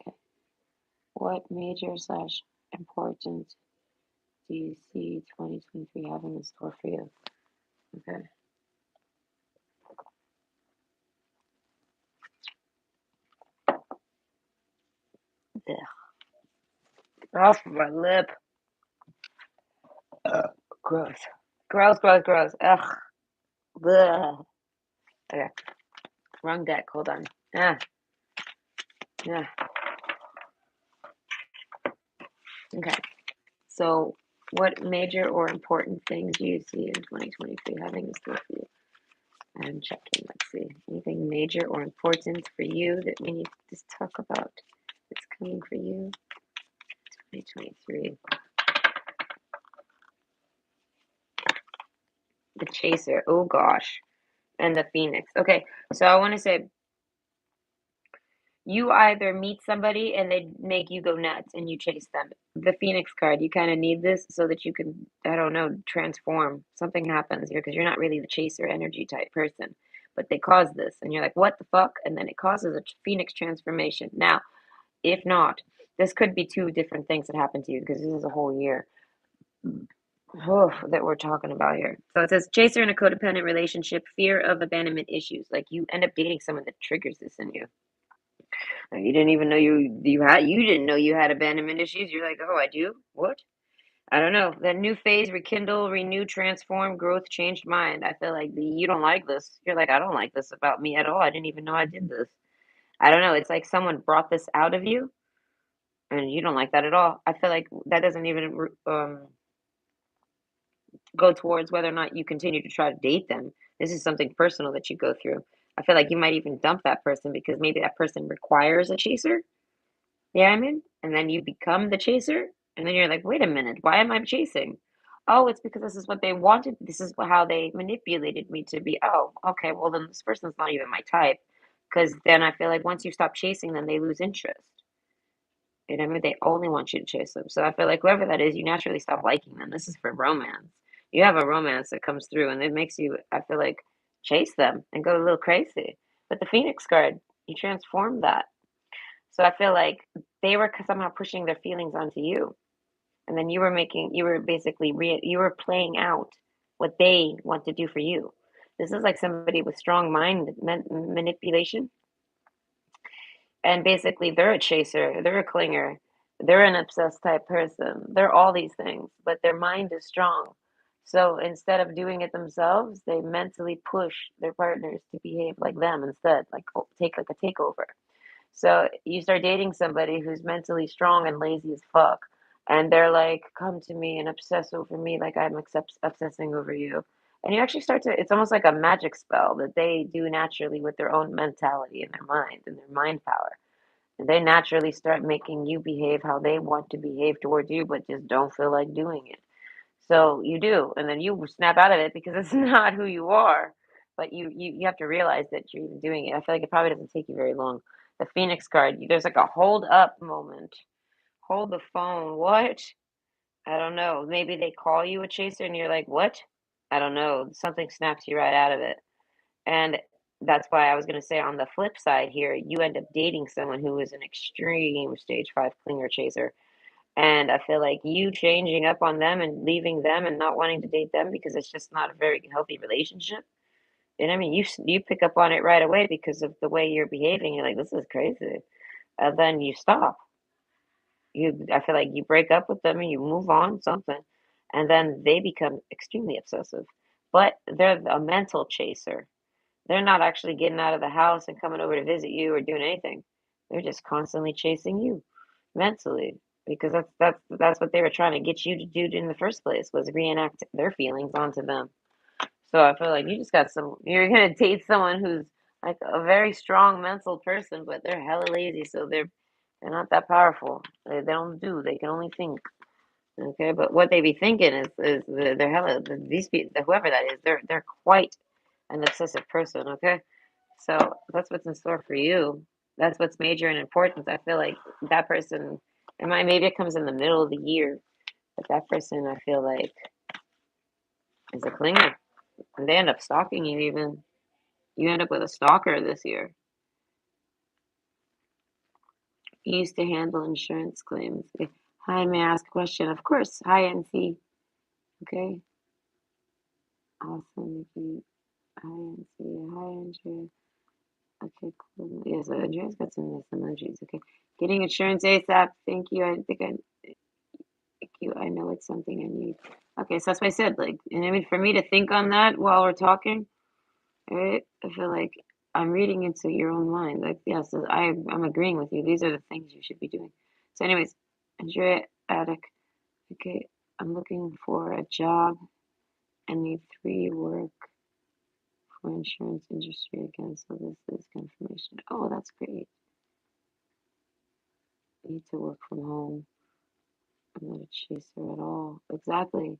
A: Okay. What major slash important do you see 2023 having in store for you? Okay. Ugh. Off my lip. Gross. Gross, gross, gross. Ugh. Ugh. Okay. Wrong deck. Hold on. Ah. Yeah. Okay. So, what major or important things do you see in 2023 having in store for you? I'm checking. Let's see. Anything major or important for you that we need to just talk about that's coming for you? 2023. The Chaser. Oh gosh. And the Phoenix. Okay. So I want to say you either meet somebody and they make you go nuts and you chase them. The Phoenix card, you kind of need this so that you can, I don't know, transform. Something happens here because you're not really the chaser energy type person, but they cause this. And you're like, what the fuck? And then it causes a Phoenix transformation. Now, if not, this could be two different things that happen to you because this is a whole year that we're talking about here. So it says chaser in a codependent relationship, fear of abandonment issues. Like you end up dating someone that triggers this in you. You didn't even know you didn't know you had abandonment issues. You're like, oh, I do. What? I don't know. That new phase, rekindle, renew, transform, growth, changed mind. I feel like you don't like this. You're like, I don't like this about me at all. I didn't even know I did this. I don't know. It's like someone brought this out of you, and you don't like that at all. I feel like that doesn't even go towards whether or not you continue to try to date them. This is something personal that you go through. I feel like you might even dump that person because maybe that person requires a chaser. You know what I mean? And then you become the chaser, and then you're like, wait a minute, why am I chasing? Oh, it's because this is what they wanted. This is how they manipulated me to be. Oh, okay, well, then this person's not even my type. Because then I feel like once you stop chasing them, they lose interest. You know what I mean? They only want you to chase them. So I feel like whoever that is, you naturally stop liking them. This is for romance. You have a romance that comes through, and it makes you, I feel like, chase them and go a little crazy. But the Phoenix card, you transform that. So I feel like they were somehow pushing their feelings onto you, and then you were basically you were playing out what they want to do for you. This is like somebody with strong mind manipulation, and basically they're a chaser, they're a clinger, they're an obsessed type person, they're all these things, but their mind is strong. So instead of doing it themselves, they mentally push their partners to behave like them instead, like take like a takeover. So you start dating somebody who's mentally strong and lazy as fuck, and they're like, "Come to me and obsess over me like I'm obsessing over you." And you actually start to, it's almost like a magic spell that they do naturally with their own mentality and their mind and their mind power. And they naturally start making you behave how they want to behave towards you, but just don't feel like doing it. So you do, and then you snap out of it because it's not who you are. But you have to realize that you're even doing it. I feel like it probably doesn't take you very long. The Phoenix card, there's like a hold up moment. Hold the phone. What? I don't know. Maybe they call you a chaser and you're like, what? I don't know, something snaps you right out of it. And that's why I was gonna say on the flip side here, you end up dating someone who is an extreme stage 5 clinger chaser. And I feel like you changing up on them and leaving them and not wanting to date them because it's just not a very healthy relationship. And I mean, you pick up on it right away because of the way you're behaving. You're like, this is crazy. And then you stop. I feel like you break up with them and you move on, something, and then they become extremely obsessive. But they're a mental chaser. They're not actually getting out of the house and coming over to visit you or doing anything. They're just constantly chasing you mentally because that's what they were trying to get you to do in the first place was reenact their feelings onto them. So I feel like you just got you're gonna date someone who's like a very strong mental person, but they're hella lazy, so they're not that powerful. They don't do. They can only think. Okay, but what they be thinking is they're hella these people, whoever that is, they're quite an obsessive person. Okay, so that's what's in store for you. That's what's major in importance. I feel like that person, maybe it comes in the middle of the year, but that person I feel like is a clinger, and they end up stalking you. Even you end up with a stalker this year. You used to handle insurance claims. Okay. Hi, may I ask a question? Of course. Hi, NC. Okay. Awesome, Nikki. Hi, NC. Hi, Andrea. Okay, cool. Yeah, so Andrea's got some nice emojis. Okay. Getting insurance ASAP. Thank you. Thank you. I know it's something I need. Okay, so that's what I said. Like, and I mean, for me to think on that while we're talking, right? I feel like I'm reading into your own mind. Like, yeah, so I'm agreeing with you. These are the things you should be doing. So, anyways, Andrea Attic. Okay, I'm looking for a job and need 3 work for insurance industry again. So this is confirmation. Oh, that's great. Need to work from home. I'm not a chaser at all. Exactly.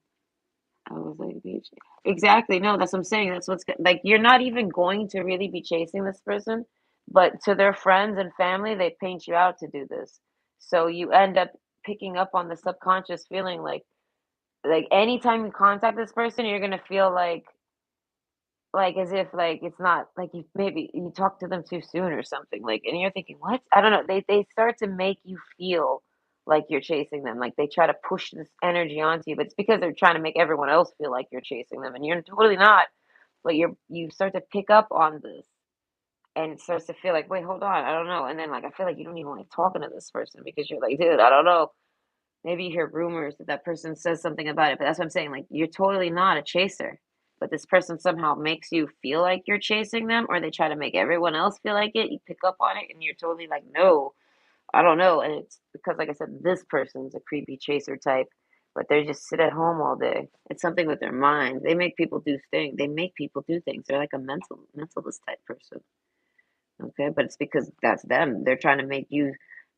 A: I was like, "Bitch." Exactly. No, that's what I'm saying. That's like you're not even going to really be chasing this person, but to their friends and family, they paint you out to do this. So you end up picking up on the subconscious feeling like anytime you contact this person, you're gonna feel like as if like it's not like you maybe you talk to them too soon or something like and you're thinking what I don't know they start to make you feel like you're chasing them like they try to push this energy onto you but it's because they're trying to make everyone else feel like you're chasing them and you're totally not but you start to pick up on this and it starts to feel like wait hold on I don't know and then like I feel like you don't even like talking to this person because you're like dude I don't know maybe you hear rumors that that person says something about it, but that's what I'm saying. Like, you're totally not a chaser, but this person somehow makes you feel like you're chasing them, or they try to make everyone else feel like it. You pick up on it, and you're totally like, no, I don't know. And it's because, like I said, this person's a creepy chaser type, but they just sit at home all day. It's something with their mind. They make people do things. They make people do things. They're like a mentalist type person. Okay, but it's because that's them. They're trying to make you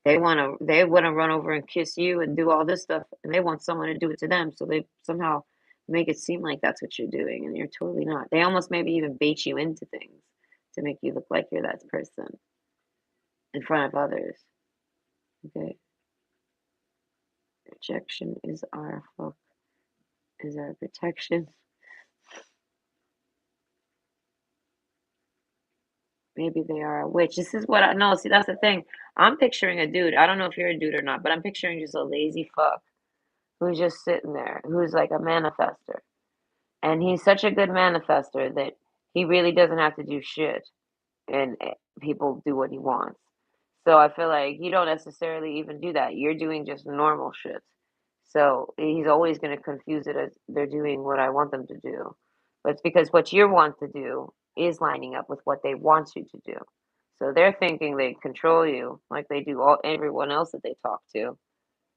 A: they wanna run over and kiss you and do all this stuff, and they want someone to do it to them, so they somehow make it seem like that's what you're doing, and you're totally not. They almost maybe even bait you into things to make you look like you're that person in front of others. Okay? Rejection is our protection. Maybe they are a witch. This is what I know. See, that's the thing. I'm picturing a dude. I don't know if you're a dude or not, but I'm picturing just a lazy fuck who's just sitting there, who's like a manifester. And he's such a good manifester that he really doesn't have to do shit and people do what he wants. So I feel like you don't necessarily even do that. You're doing just normal shit. So he's always going to confuse it as they're doing what I want them to do. But it's because what you want to do is lining up with what they want you to do. So they're thinking they control you like they do everyone else that they talk to.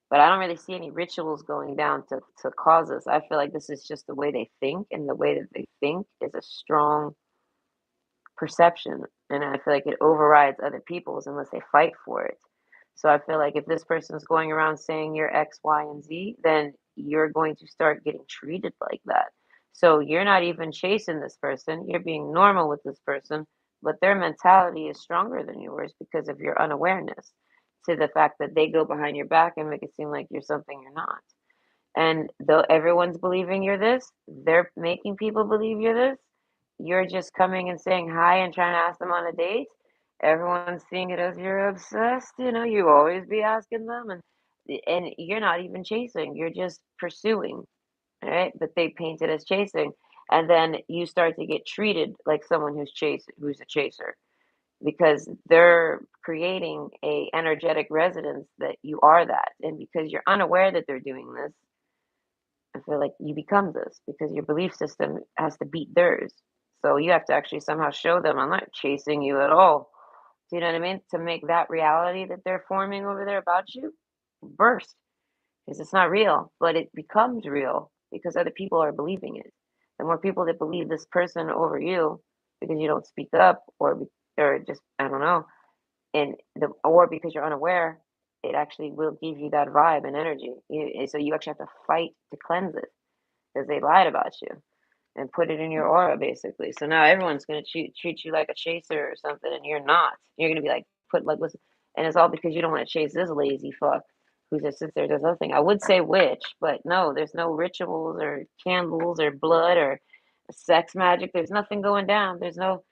A: But I don't really see any rituals going down to cause this. I feel like this is just the way they think, and the way that they think is a strong perception, and I feel like it overrides other people's unless they fight for it. So I feel like if this person's going around saying you're X, Y, and Z, then you're going to start getting treated like that. So you're not even chasing this person, you're being normal with this person, but their mentality is stronger than yours because of your unawareness to the fact that they go behind your back and make it seem like you're something you're not. And though everyone's believing you're this, they're making people believe you're this. You're just coming and saying hi and trying to ask them on a date. Everyone's seeing it as you're obsessed, you always be asking them and you're not even chasing, you're just pursuing, right? But they paint it as chasing. And then you start to get treated like someone who's a chaser because they're creating a energetic resonance that you are that. And because you're unaware that they're doing this, I feel like you become this because your belief system has to beat theirs. So you have to actually somehow show them, I'm not chasing you at all. Do you know what I mean? To make that reality that they're forming over there about you burst because it's not real, but it becomes real because other people are believing it. The more people that believe this person over you because you don't speak up or just I don't know, or because you're unaware, it actually will give you that vibe and energy. So you actually have to fight to cleanse it because they lied about you and put it in your aura basically. So now everyone's gonna treat you like a chaser or something, and you're not. You're gonna be like put like listen, and it's all because you don't want to chase this lazy fuck who just sits there does nothing. I would say witch, but no, there's no rituals or candles or blood or sex magic. There's nothing going down. There's no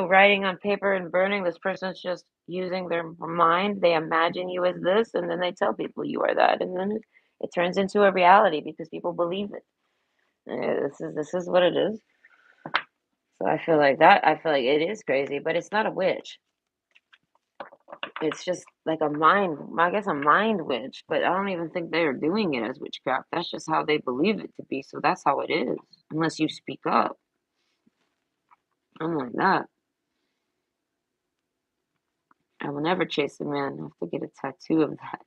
A: writing on paper and burning. This person's just using their mind. They imagine you as this, and then they tell people you are that, and then it turns into a reality because people believe it. This is what it is. So I feel like that. I feel like it is crazy, but it's not a witch. It's just like a mind. I guess a mind witch, but I don't even think they're doing it as witchcraft. That's just how they believe it to be. So that's how it is. Unless you speak up, I'm like that. I will never chase a man. I have to get a tattoo of that.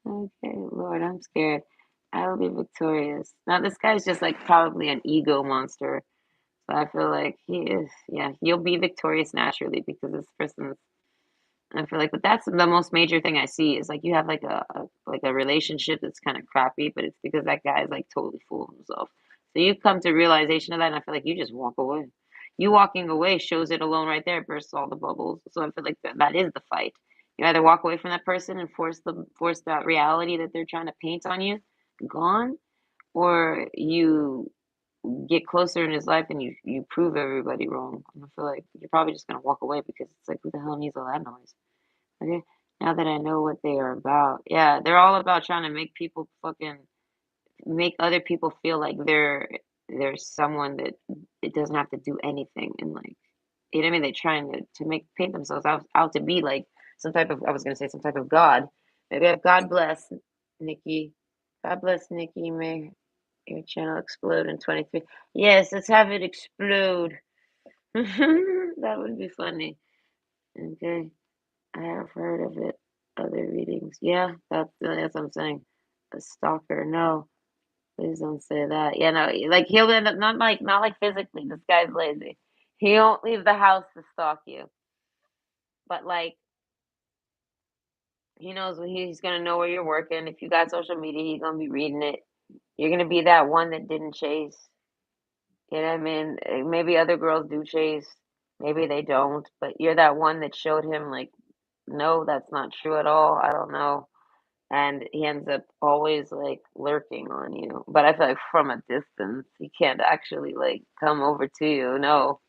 A: Okay, Lord, I'm scared. I will be victorious. Now this guy's just like probably an ego monster. So I feel like he is. Yeah, he'll be victorious naturally because this person's I feel like, but that's the most major thing I see is like you have like a relationship that's kind of crappy, but it's because that guy is like totally full of himself. So you come to realization of that, and I feel like you just walk away. You walking away shows it alone right there, bursts all the bubbles. So I feel like that is the fight. You either walk away from that person and force that reality that they're trying to paint on you gone, or you get closer in his life and you prove everybody wrong. And I feel like you're probably just gonna walk away because it's like who the hell needs all that noise? Okay, now that I know what they are about. Yeah, they're all about trying to make people fucking make other people feel like they're someone that it doesn't have to do anything and like you know what I mean? They're trying to make paint themselves out to be like some type of I was gonna say some type of God. Maybe God bless Nikki. God bless Nikki. May your channel explode in 23. Yes, let's have it explode. That would be funny. Okay. I have heard of it. Other readings. Yeah, that's what I'm saying. A stalker. No, please don't say that. Yeah, no, like he'll end up not like physically. This guy's lazy. He won't leave the house to stalk you, but like he knows he's gonna know where you're working. If you got social media, he's gonna be reading it. You're gonna be that one that didn't chase. You know what I mean? Maybe other girls do chase. Maybe they don't, but you're that one that showed him like, no, that's not true at all. I don't know. And he ends up always like lurking on you. But I feel like from a distance, he can't actually like come over to you. No,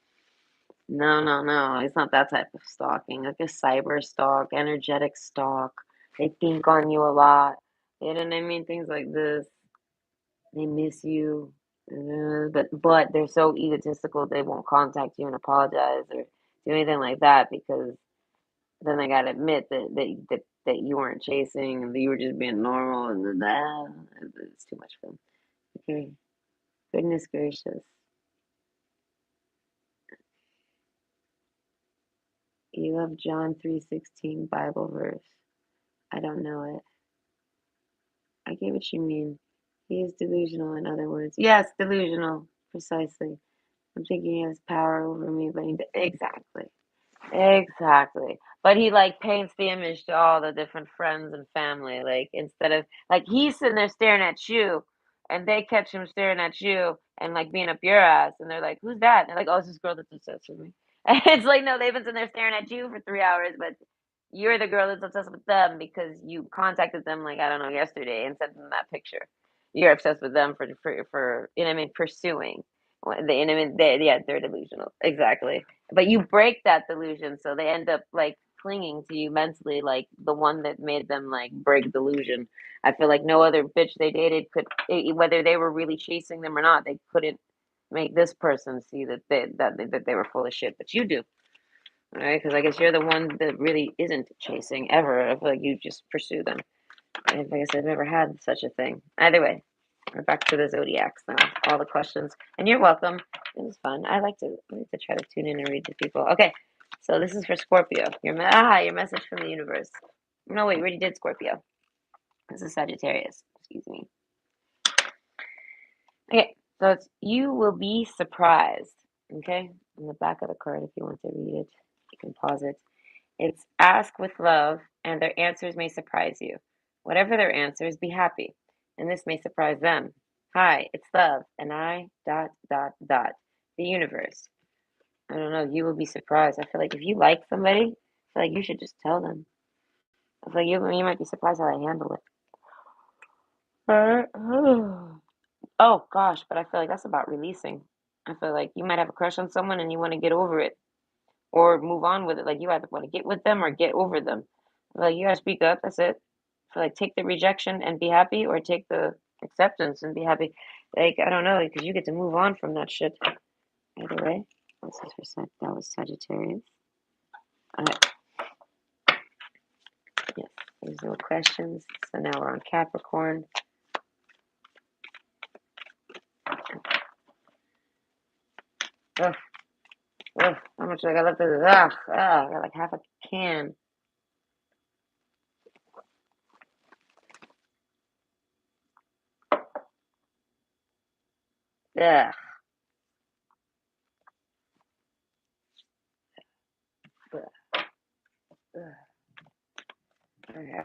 A: no, no, no. It's not that type of stalking. Like a cyber stalk, energetic stalk. They think on you a lot. You know what I mean? Things like this. They miss you. But they're so egotistical they won't contact you and apologize or do anything like that because then I gotta admit that you weren't chasing and that you were just being normal and that it's too much for them. Okay, goodness gracious, you love John 3:16 Bible verse. I don't know it. I get what you mean. He is delusional, in other words. Yes, delusional, precisely. I'm thinking he has power over me, but exactly. Exactly. But he like paints the image to all the different friends and family. Like instead of like he's sitting there staring at you and they catch him staring at you and like being up your ass and they're like, who's that? And they're like, oh, it's this girl that's obsessed with me. And it's like, no, they've been sitting there staring at you for 3 hours, but You're the girl that's obsessed with them because you contacted them like I don't know yesterday and sent them that picture. You're obsessed with them for you know what I mean pursuing. You know what I mean yeah they're delusional exactly. But you break that delusion, so they end up like clinging to you mentally like the one that made them like break delusion. I feel like no other bitch they dated could whether they were really chasing them or not, they couldn't make this person see that they were full of shit, but you do. All right, because I guess you're the one that really isn't chasing ever. I feel like you just pursue them. And like I said, I've never had such a thing. Either way, we're back to the zodiacs now. All the questions, and you're welcome. It was fun. I like to try to tune in and read to people. Okay, so this is for Scorpio. Your message from the universe. No, wait, we already did Scorpio. This is Sagittarius. Excuse me. Okay, so it's you will be surprised. Okay, on the back of the card, if you want to read it, you can pause it. It's ask with love, and their answers may surprise you. Whatever their answers, be happy, and this may surprise them. Hi, it's love, and I dot dot dot the universe. I don't know. You will be surprised. I feel like if you like somebody, I feel like you should just tell them. I feel like you might be surprised how they handle it. Oh gosh, but I feel like that's about releasing. I feel like you might have a crush on someone and you want to get over it or move on with it. Like you either want to get with them or get over them. Like you gotta speak up. That's it. So like take the rejection and be happy, or take the acceptance and be happy. Like I don't know, because you get to move on from that shit. Either way, this is that was Sagittarius. All right. Yes, there's no questions. So now we're on Capricorn. Ugh, ugh, how much I got left of this? I got like half a can. Ugh, ugh, ugh. Okay.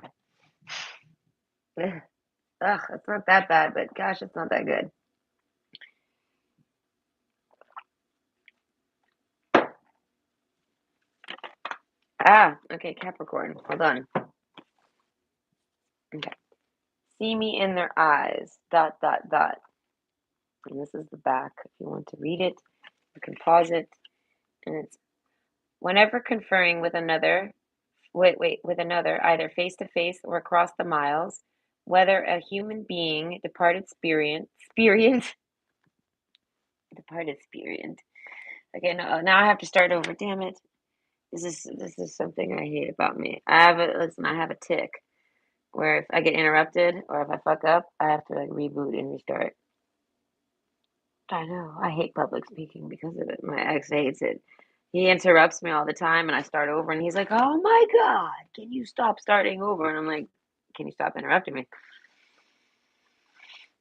A: Ugh, ugh, it's not that bad, but gosh, it's not that good. Okay, Capricorn. Hold on. Okay. See me in their eyes. Dot, dot, dot. And this is the back. If you want to read it, you can pause it. And it's whenever conferring with another, with another, either face to face or across the miles, whether a human being, departed spirit. Okay, now I have to start over. Damn it. This is something I hate about me. I have a tick where if I get interrupted or if I fuck up, I have to like reboot and restart. I know. I hate public speaking because of it. My ex hates it. He interrupts me all the time and I start over and he's like, "Oh my God, can you stop starting over?" And I'm like, "Can you stop interrupting me?"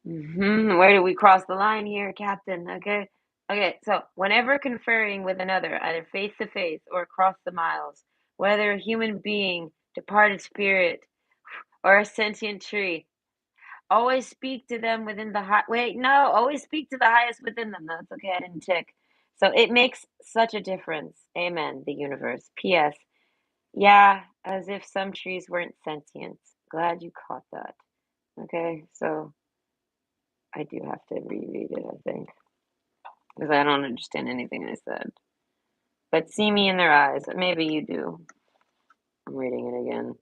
A: Where do we cross the line here, Captain? Okay. Okay, so whenever conferring with another, either face to face or across the miles, whether a human being, departed spirit, or a sentient tree, always speak to them within the high. Wait, no, always speak to the highest within them. That's okay. I didn't tick. So it makes such a difference. Amen. The universe. P.S. Yeah, as if some trees weren't sentient. Glad you caught that. Okay, so I do have to reread it, I think, because I don't understand anything I said. But see me in their eyes. Maybe you do. I'm reading it again.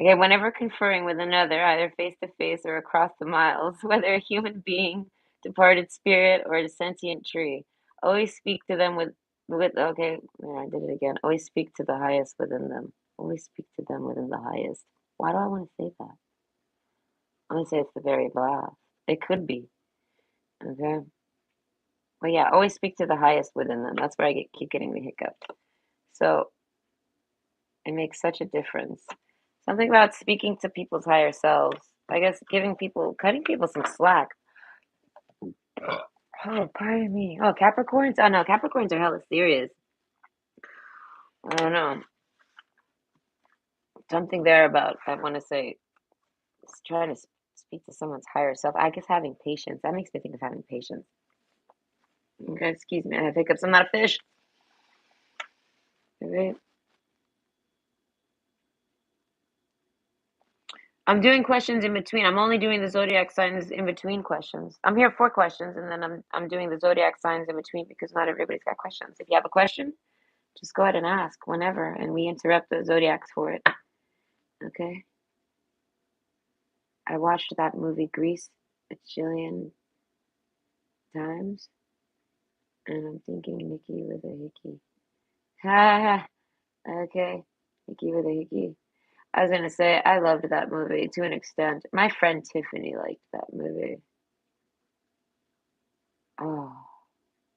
A: Okay, whenever conferring with another, either face to face or across the miles, whether a human being, departed spirit, or a sentient tree, always speak to them with okay, yeah, I did it again. Always speak to the highest within them. Always speak to them within the highest. Why do I want to say that? I'm gonna say it's the very last. It could be. Okay. But yeah, always speak to the highest within them. That's where keep getting the hiccup. So it makes such a difference. Something about speaking to people's higher selves. I guess cutting people some slack. Oh, pardon me. Oh, Capricorns? Oh, no, Capricorns are hella serious. I don't know. Something there about, I want to say, trying to speak to someone's higher self. I guess having patience. That makes me think of having patience. Okay, excuse me. I have hiccups. I'm not a fish. Okay. I'm doing questions in between. I'm only doing the zodiac signs in between questions. I'm here for questions, and then I'm doing the zodiac signs in between because not everybody's got questions. If you have a question, just go ahead and ask whenever, and we interrupt the zodiacs for it. Okay? I watched that movie Grease a jillion times, and I'm thinking Nikki with a hickey. Ha ha. Okay, Nikki with a hickey. I was gonna say I loved that movie to an extent. My friend Tiffany liked that movie. Oh,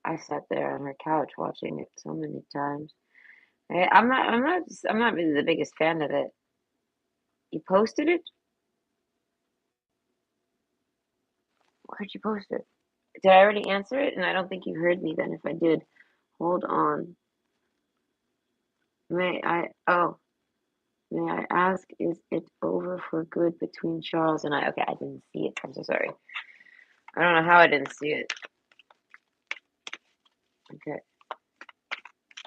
A: I sat there on her couch watching it so many times. I'm not really the biggest fan of it. You posted it? Where'd you post it? Did I already answer it? And I don't think you heard me then if I did. Hold on. May I, oh, may I ask, is it over for good between Charles and I? Okay, I didn't see it. I'm so sorry. I don't know how I didn't see it. Okay.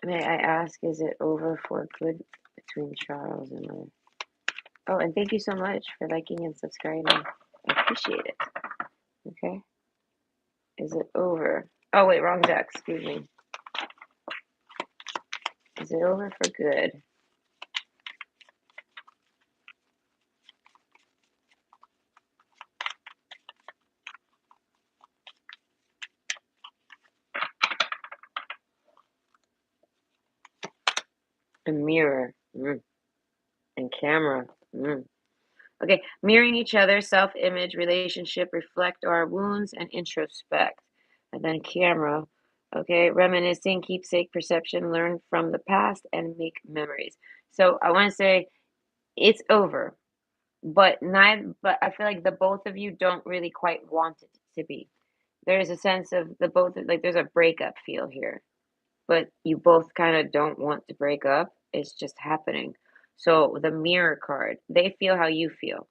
A: May I ask, is it over for good between Charles and I? Oh, and thank you so much for liking and subscribing. I appreciate it. Okay. Is it over? Oh, wait, wrong deck. Excuse me. Is it over for good? A mirror. And camera. Okay, mirroring each other, self-image, relationship, reflect our wounds, and introspect. And then camera. Okay, reminiscing, keepsake, perception, learn from the past, and make memories. So I want to say it's over, but neither. But I feel like the both of you don't really quite want it to be. There's a sense of the both, like there's a breakup feel here, but you both kind of don't want to break up. It's just happening. So the mirror card, they feel how you feel.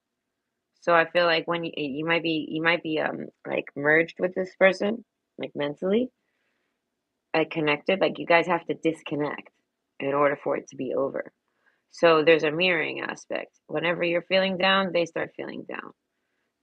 A: So I feel like when you might be like merged with this person, like mentally, like connected, like you guys have to disconnect in order for it to be over. So there's a mirroring aspect. Whenever you're feeling down, they start feeling down.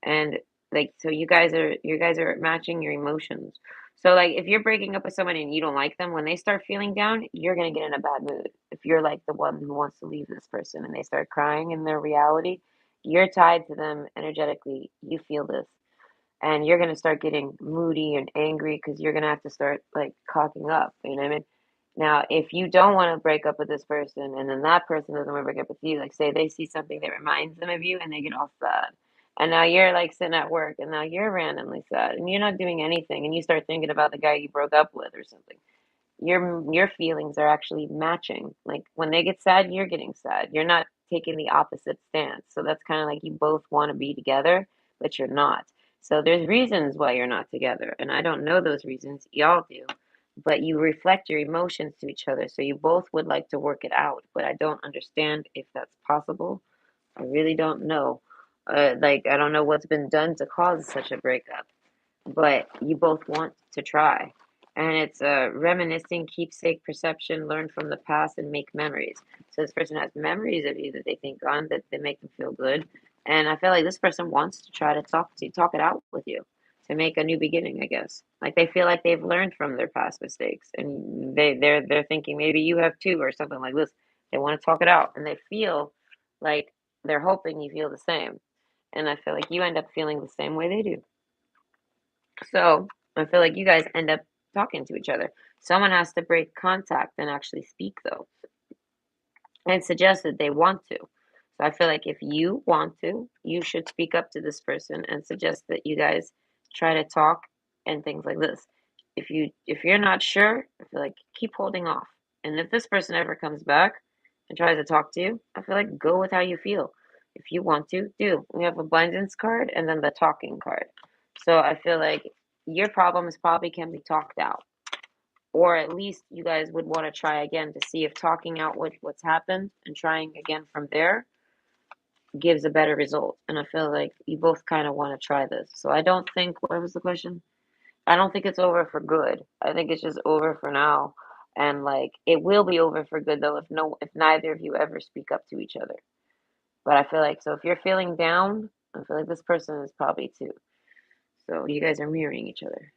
A: And like so you guys are matching your emotions. So like if you're breaking up with someone and you don't like them, when they start feeling down, you're gonna get in a bad mood. If you're like the one who wants to leave this person and they start crying in their reality, you're tied to them energetically. You feel this and you're gonna start getting moody and angry because you're gonna have to start like cocking up. You know what I mean? Now, if you don't want to break up with this person, and then that person doesn't want to break up with you, like say they see something that reminds them of you, and they get all sad, and now you're like sitting at work, and now you're randomly sad, and you're not doing anything, and you start thinking about the guy you broke up with or something. Your feelings are actually matching. Like when they get sad, you're getting sad. You're not taking the opposite stance. So that's kind of like you both want to be together, but you're not. So there's reasons why you're not together, and I don't know those reasons. Y'all do, but you reflect your emotions to each other. So you both would like to work it out, but I don't understand if that's possible. I really don't know. Like I don't know what's been done to cause such a breakup, but you both want to try. And it's reminiscing, keepsake, perception, learn from the past, and make memories. So this person has memories of you that they think on that make them feel good. And I feel like this person wants to try to talk it out with you to make a new beginning, I guess. Like they feel like they've learned from their past mistakes and they're thinking maybe you have too or something like this. They want to talk it out and they feel like they're hoping you feel the same. And I feel like you end up feeling the same way they do. So I feel like you guys end up talking to each other. Someone has to break contact and actually speak, though, and suggest that they want to. So I feel like if you want to, you should speak up to this person and suggest that you guys try to talk and things like this. If you're not sure, I feel like keep holding off. And if this person ever comes back and tries to talk to you, I feel like go with how you feel. If you want to, do. We have abundance card and then the talking card. So I feel like your problems probably can be talked out. Or at least you guys would want to try again to see if talking out what's happened and trying again from there gives a better result. And I feel like you both kind of want to try this. So I don't think, what was the question? I don't think it's over for good. I think it's just over for now. And like it will be over for good though if neither of you ever speak up to each other. But I feel like, so if you're feeling down, I feel like this person is probably too. So you guys are mirroring each other.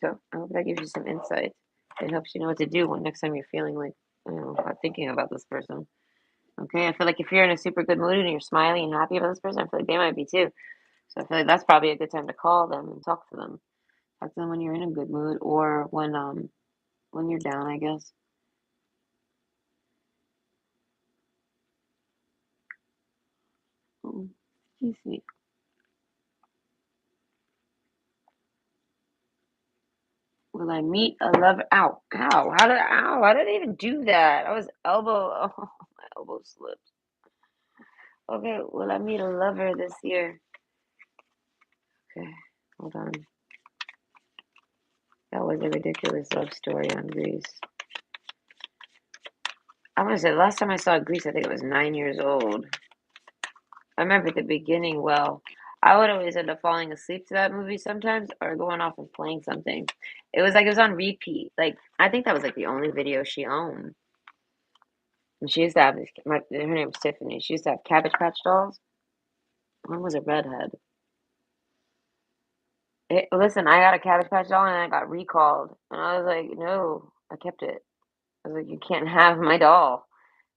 A: So I hope that gives you some insight. It helps you know what to do when next time you're feeling like, thinking about this person. Okay, I feel like if you're in a super good mood and you're smiling and happy about this person, I feel like they might be too. So I feel like that's probably a good time to call them and talk to them. Talk to them when you're in a good mood or when you're down, I guess. Oh, excuse me. Will I meet a lover? Ow, ow! Ow! How did I even do that? I was elbow. Oh, my elbow slipped. Okay, will I meet a lover this year? Okay, hold on. That was a ridiculous love story on Greece. I want to say the last time I saw Greece, I think it was 9 years old. I remember the beginning well. I would always end up falling asleep to that movie sometimes or going off and playing something. It was on repeat. Like I think that was like the only video she owned. And she used to have her name was Tiffany. She used to have Cabbage Patch dolls. One was a redhead. Listen, I got a Cabbage Patch doll and I got recalled. And I was like, no, I kept it. I was like, you can't have my doll.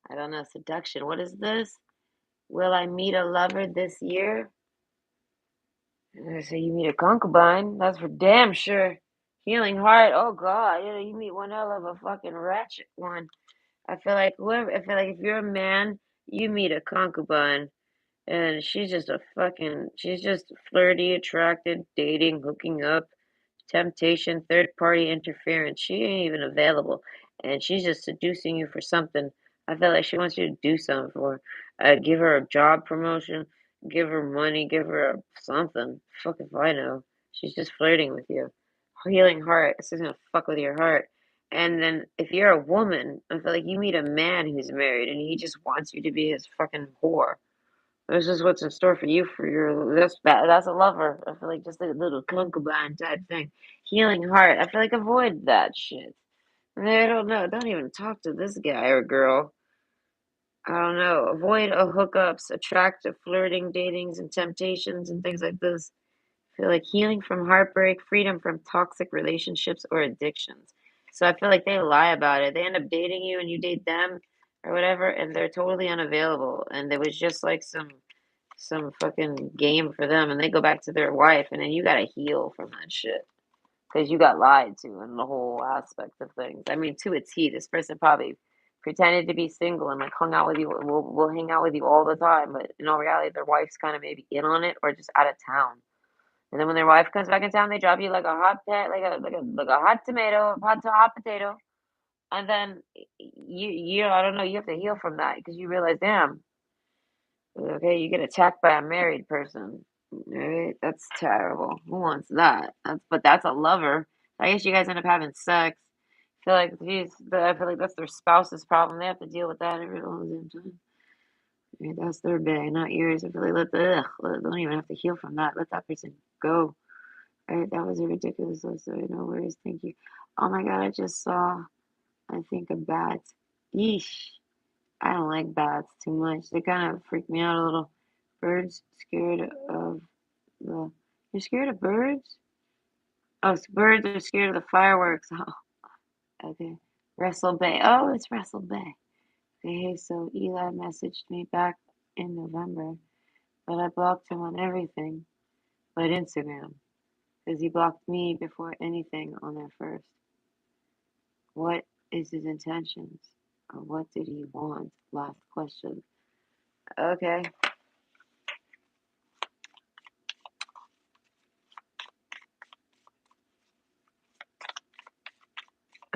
A: I don't know, seduction. What is this? Will I meet a lover this year? So you meet a concubine, that's for damn sure. Healing heart, oh God, you meet one hell of a fucking ratchet one. I feel like if you're a man, you meet a concubine, and she's just flirty, attracted, dating, hooking up, temptation, third party interference. She ain't even available, and she's just seducing you for something. I feel like she wants you to do something for her. Give her a job promotion, give her money, give her something. Fuck if I know. She's just flirting with you. Healing heart. This is gonna fuck with your heart. And then if you're a woman, I feel like you meet a man who's married and he just wants you to be his fucking whore. This is what's in store for you for your that's a lover. I feel like just a little concubine type thing. Healing heart. I feel like avoid that shit. I don't know. Don't even talk to this guy or girl. I don't know. Avoid hookups, attractive flirting, datings, and temptations and things like this. I feel like healing from heartbreak, freedom from toxic relationships or addictions. So I feel like they lie about it. They end up dating you and you date them or whatever, and they're totally unavailable. And there was just like some fucking game for them, and they go back to their wife, and then you gotta heal from that shit because you got lied to in the whole aspect of things. I mean, to a T, this person probably pretended to be single and like hung out with you, will hang out with you all the time, but in all reality, their wife's kind of maybe in on it or just out of town. And then when their wife comes back in town, they drop you like a hot pet, like a hot tomato, hot potato, and then you I don't know, you have to heal from that because you realize, damn, okay, you get attacked by a married person. Right? That's terrible. Who wants that? That's a lover. I guess you guys end up having sex. I feel like that's their spouse's problem. They have to deal with that every all the time. Right? That's their bag, not yours. I feel like don't even have to heal from that. Let that person go. Right? That was a ridiculous love story. No worries. Thank you. Oh my God, I just saw, I think, a bat. Yeesh. I don't like bats too much. They kind of freak me out a little. Birds, scared of the. You're scared of birds? Oh, birds are scared of the fireworks. Oh, okay. Russell Bay. Oh, it's Russell Bay. Okay, hey, so Eli messaged me back in November, but I blocked him on everything but Instagram because he blocked me before anything on there first. What is his intentions? Or what did he want? Last question. Okay.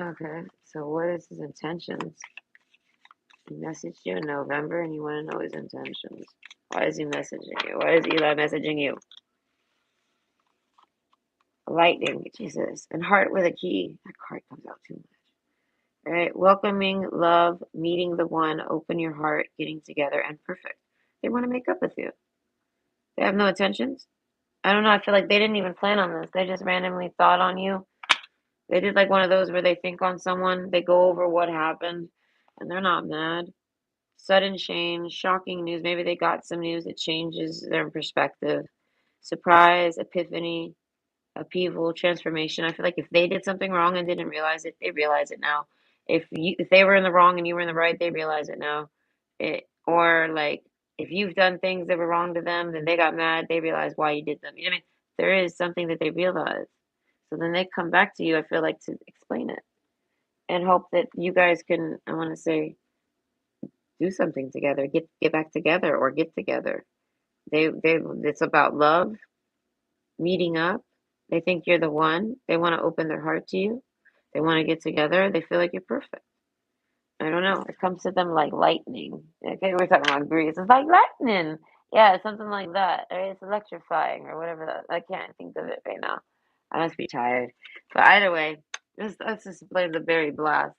A: Okay. So what is his intentions? He messaged you in November and you want to know his intentions. Why is he messaging you? Why is Eli messaging you? Lightning, Jesus. And heart with a key. That card comes out too much. All right. Welcoming, love, meeting the one, open your heart, getting together, and perfect. They want to make up with you. They have no intentions. I don't know. I feel like they didn't even plan on this. They just randomly thought on you. They did like one of those where they think on someone, they go over what happened, and they're not mad. Sudden change, shocking news. Maybe they got some news that changes their perspective. Surprise, epiphany, upheaval, transformation. I feel like if they did something wrong and didn't realize it, they realize it now. If they were in the wrong and you were in the right, they realize it now. Or like if you've done things that were wrong to them, then they got mad, they realize why you did them. You know what I mean? There is something that they realize. So then they come back to you, I feel like, to explain it and hope that you guys can, I want to say, do something together, get back together or get together. It's about love, meeting up. They think you're the one. They want to open their heart to you. They want to get together. They feel like you're perfect. I don't know. It comes to them like lightning. Okay, we're talking about Greece. It's like lightning. Yeah, something like that. Or it's electrifying or whatever that. I can't think of it right now. I must be tired. But either way, let's just play the berry blast.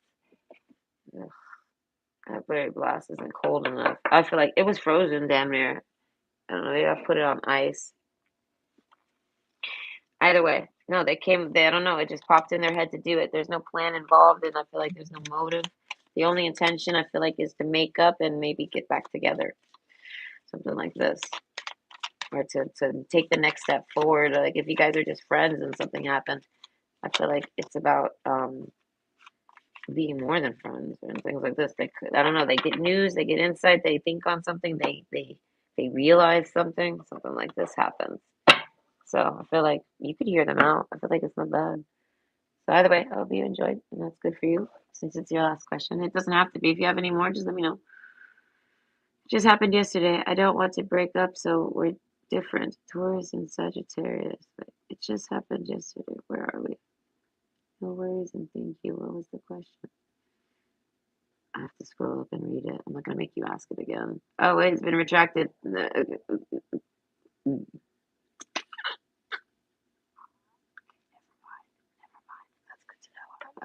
A: Ugh, that berry blast isn't cold enough. I feel like it was frozen damn near. I don't know. Maybe I put it on ice. Either way, no, I don't know, it just popped in their head to do it. There's no plan involved, and I feel like there's no motive. The only intention I feel like is to make up and maybe get back together, something like this, or to take the next step forward. Like if you guys are just friends and something happened, I feel like it's about being more than friends and things like this. I don't know, they get news, they get insight, they think on something, they realize something like this happens. So I feel like you could hear them out. I feel like it's not bad. So either way, I hope you enjoyed, and that's good for you. Since it's your last question, it doesn't have to be. If you have any more, just let me know. It just happened yesterday. I don't want to break up, so we're different. Taurus and Sagittarius. But it just happened yesterday. Where are we? No worries and thank you. What was the question? I have to scroll up and read it. I'm not gonna make you ask it again. Oh wait, it's been retracted.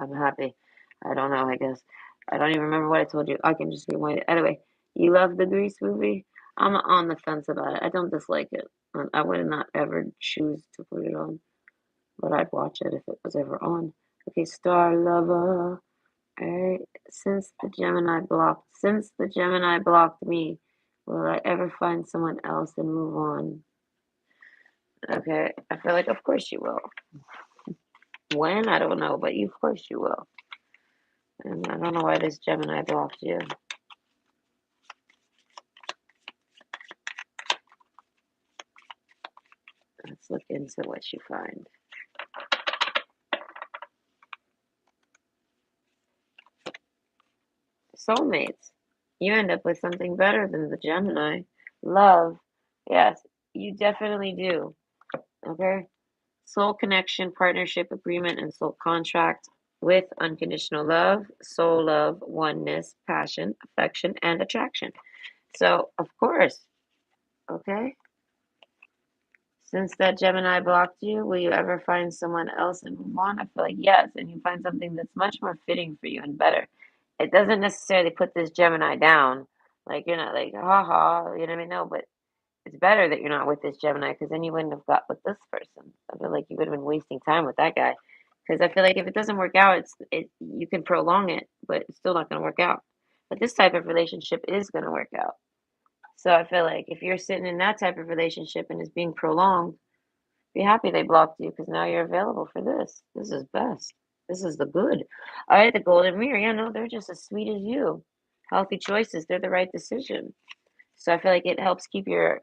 A: I'm happy. I don't know, I guess. I don't even remember what I told you. I can just rewind it. Anyway, you love the Grease movie? I'm on the fence about it. I don't dislike it. I would not ever choose to put it on, but I'd watch it if it was ever on. Okay, Star Lover. Alright, since the Gemini blocked me, will I ever find someone else and move on? Okay, I feel like of course you will. When? I don't know, but of course you will. And I don't know why this Gemini blocked you. Let's look into what you find. Soulmates. You end up with something better than the Gemini. Love. Yes, you definitely do. Okay? Soul connection, partnership agreement, and soul contract with unconditional love, oneness, passion, affection, and attraction. So, of course, okay? Since that Gemini blocked you, will you ever find someone else and move on? I feel like yes, and you find something that's much more fitting for you and better. It doesn't necessarily put this Gemini down. Like you're not like, ha ha, you know what I mean? No, but it's better that you're not with this Gemini because then you wouldn't have got with this person. I feel like you would have been wasting time with that guy. Because I feel like if it doesn't work out, you can prolong it, but it's still not going to work out. But this type of relationship is going to work out. So I feel like if you're sitting in that type of relationship and it's being prolonged, be happy they blocked you because now you're available for this. This is best. This is the good. All right, the golden mirror. Yeah, no, they're just as sweet as you. Healthy choices. They're the right decision. So I feel like it helps keep your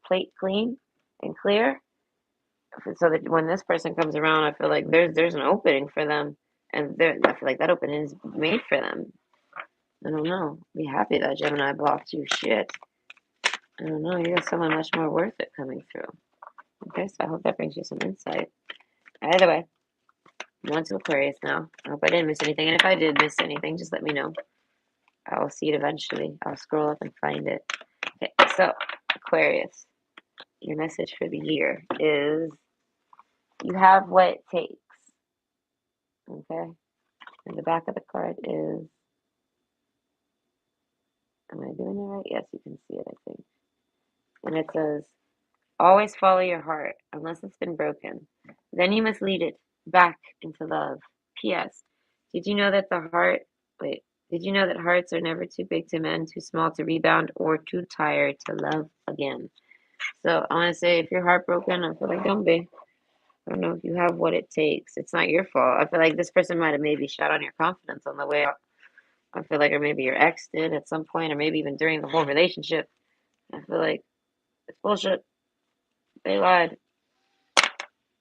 A: plate clean and clear, so that when this person comes around, I feel like there's an opening for them, and I feel like that opening is made for them. I don't know. Be happy that Gemini blocked you. Shit. I don't know. You got someone much more worth it coming through. Okay, so I hope that brings you some insight. Either way, I'm on to Aquarius now. I hope I didn't miss anything, and if I did miss anything, just let me know. I will see it eventually. I'll scroll up and find it. Okay, so Aquarius, your message for the year is you have what it takes. Okay, and the back of the card is, am I doing it right? Yes, you can see it, I think. And it says, always follow your heart unless it's been broken. Then you must lead it back into love. P.S. Did you know that the heart, wait, Did you know that hearts are never too big to mend, too small to rebound, or too tired to love again? So I want to say, if you're heartbroken, I feel like don't be. I don't know if you have what it takes. It's not your fault. I feel like this person might have maybe shot on your confidence on the way out. I feel like, or maybe your ex did at some point, or maybe even during the whole relationship. I feel like it's bullshit. They lied.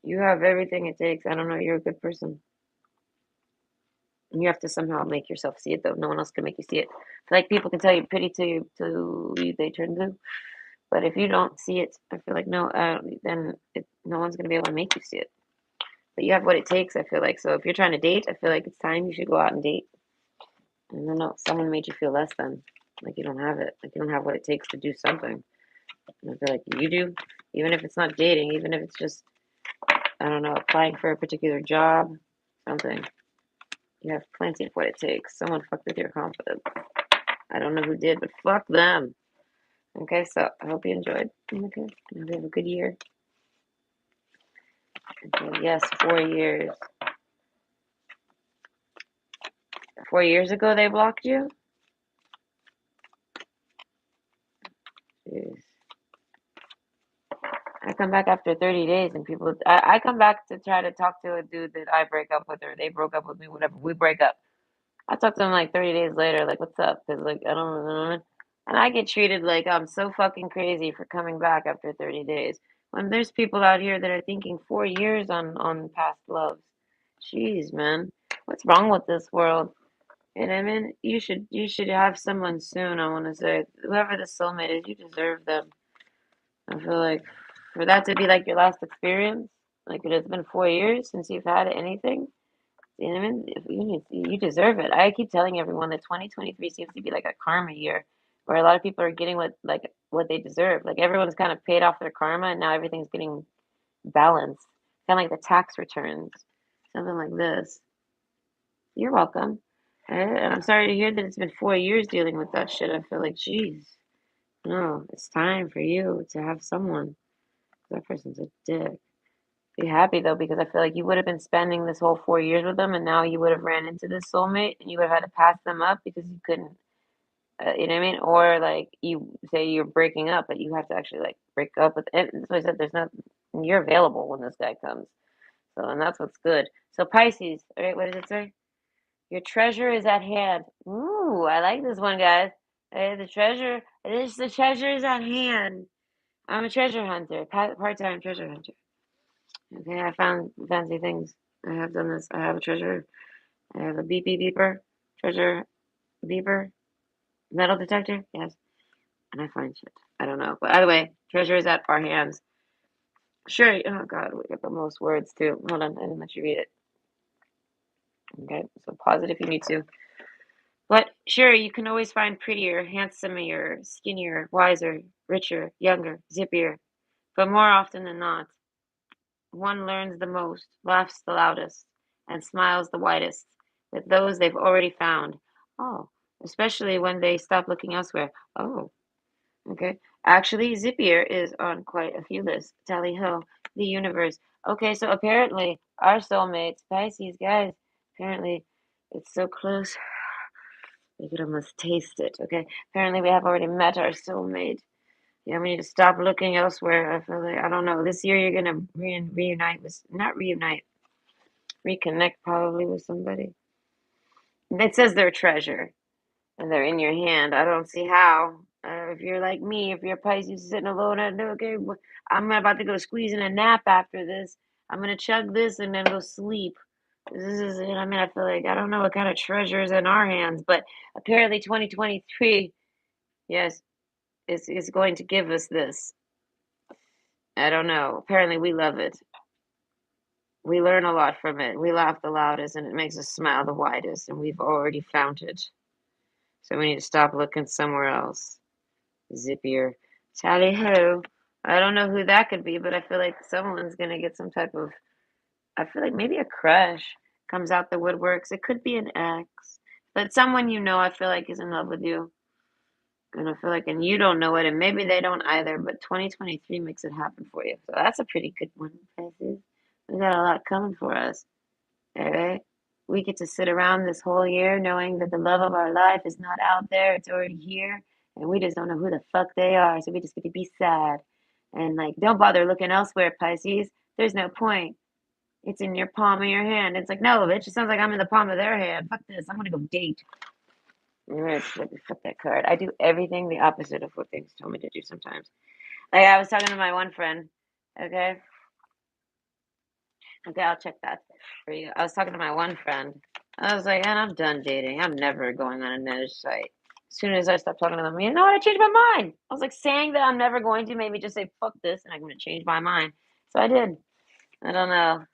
A: You have everything it takes. I don't know. You're a good person. And you have to somehow make yourself see it, though. No one else can make you see it. I feel like people can tell you pretty till they turn blue. But if you don't see it, I feel like then no one's gonna be able to make you see it. But you have what it takes. I feel like so. If you're trying to date, I feel like it's time you should go out and date. I don't know. Someone made you feel less than, like you don't have it. Like you don't have what it takes to do something. And I feel like you do, even if it's not dating, even if it's just I don't know, applying for a particular job, something. You have plenty of what it takes. Someone fucked with your confidence. I don't know who did, but fuck them. Okay, so I hope you enjoyed. Okay, I hope you have a good year. Okay, yes, 4 years. 4 years ago they blocked you? Jeez. I come back after 30 days and I come back to try to talk to a dude that I break up with or they broke up with me, whatever. We break up. I talk to them like 30 days later, like, what's up? Because, like, I don't know. And I get treated like I'm so fucking crazy for coming back after 30 days. When there's people out here that are thinking 4 years on past loves. Jeez, man. What's wrong with this world? And I mean, you should have someone soon, I want to say. Whoever the soulmate is, you deserve them. I feel like for that to be like your last experience, like it has been 4 years since you've had anything. You know what I mean? If you deserve it. I keep telling everyone that 2023 seems to be like a karma year, where a lot of people are getting what they deserve. Like everyone's kind of paid off their karma, and now everything's getting balanced. Kind of like the tax returns, something like this. You're welcome. And I'm sorry to hear that it's been 4 years dealing with that shit. I feel like, geez, no, it's time for you to have someone. That person's a dick. Be happy though, because I feel like you would have been spending this whole 4 years with them, and now you would have ran into this soulmate, and you would have had to pass them up because you couldn't, you know what I mean? Or like you say you're breaking up, but you have to actually like break up with it. That's why I said there's not. You're available when this guy comes, so and that's what's good. So Pisces, all right, what does it say? Your treasure is at hand. Ooh, I like this one, guys. The treasure is at hand. I'm a treasure hunter, part-time treasure hunter. Okay, I found fancy things. I have done this. I have a treasure. I have a beeper, treasure beeper, metal detector. Yes, and I find shit. I don't know, but either way, treasure is at our hands. Sure. Oh God, we got the most words too. Hold on, I didn't let you read it. Okay, so pause it if you need to. But sure, you can always find prettier, handsomer, skinnier, wiser, richer, younger, zippier. But more often than not, one learns the most, laughs the loudest, and smiles the widest with those they've already found. Oh, especially when they stop looking elsewhere. Oh, okay. Actually, Zippier is on quite a few lists. Tally ho, the universe. Okay, so apparently our soulmates, Pisces, guys, apparently it's so close. We could almost taste it. Okay, apparently we have already met our soulmate. Yeah, we need to stop looking elsewhere. I feel like I don't know. This year you're gonna reunite with not reunite, reconnect probably with somebody. It says they're treasure and they're in your hand. I don't see how. If you're like me, if you're Pisces sitting alone, okay, I'm about to go squeeze in a nap after this. I'm gonna chug this and then go sleep. This is, I mean, I feel like I don't know what kind of treasure is in our hands, but apparently 2023, yes, is going to give us this. I don't know. Apparently we love it. We learn a lot from it. We laugh the loudest and it makes us smile the widest, and we've already found it. So we need to stop looking somewhere else. Zippier. Tally ho. I don't know who that could be, but I feel like someone's gonna get some type of I feel like maybe a crush comes out the woodworks. It could be an ex. But someone you know I feel like is in love with you. And I feel like and you don't know it and maybe they don't either, but 2023 makes it happen for you. So that's a pretty good one, Pisces. We got a lot coming for us. All right. we get to sit around this whole year knowing that the love of our life is not out there, it's already here, and we just don't know who the fuck they are, so we just get to be sad. And like, don't bother looking elsewhere, Pisces. There's no point. It's in your palm of your hand. It's like, no, bitch, it sounds like I'm in the palm of their hand. Fuck this. I'm gonna go date. Flip that card. I do everything the opposite of what things tell me to do sometimes. Like I was talking to my one friend. Okay. Okay, I'll check that for you. I was talking to my one friend. I was like, and I'm done dating. I'm never going on a marriage site. As soon as I stopped talking to them, you know what? I changed my mind. I was like, saying that I'm never going to made me just say, fuck this, and I'm going to change my mind. So I did. I don't know.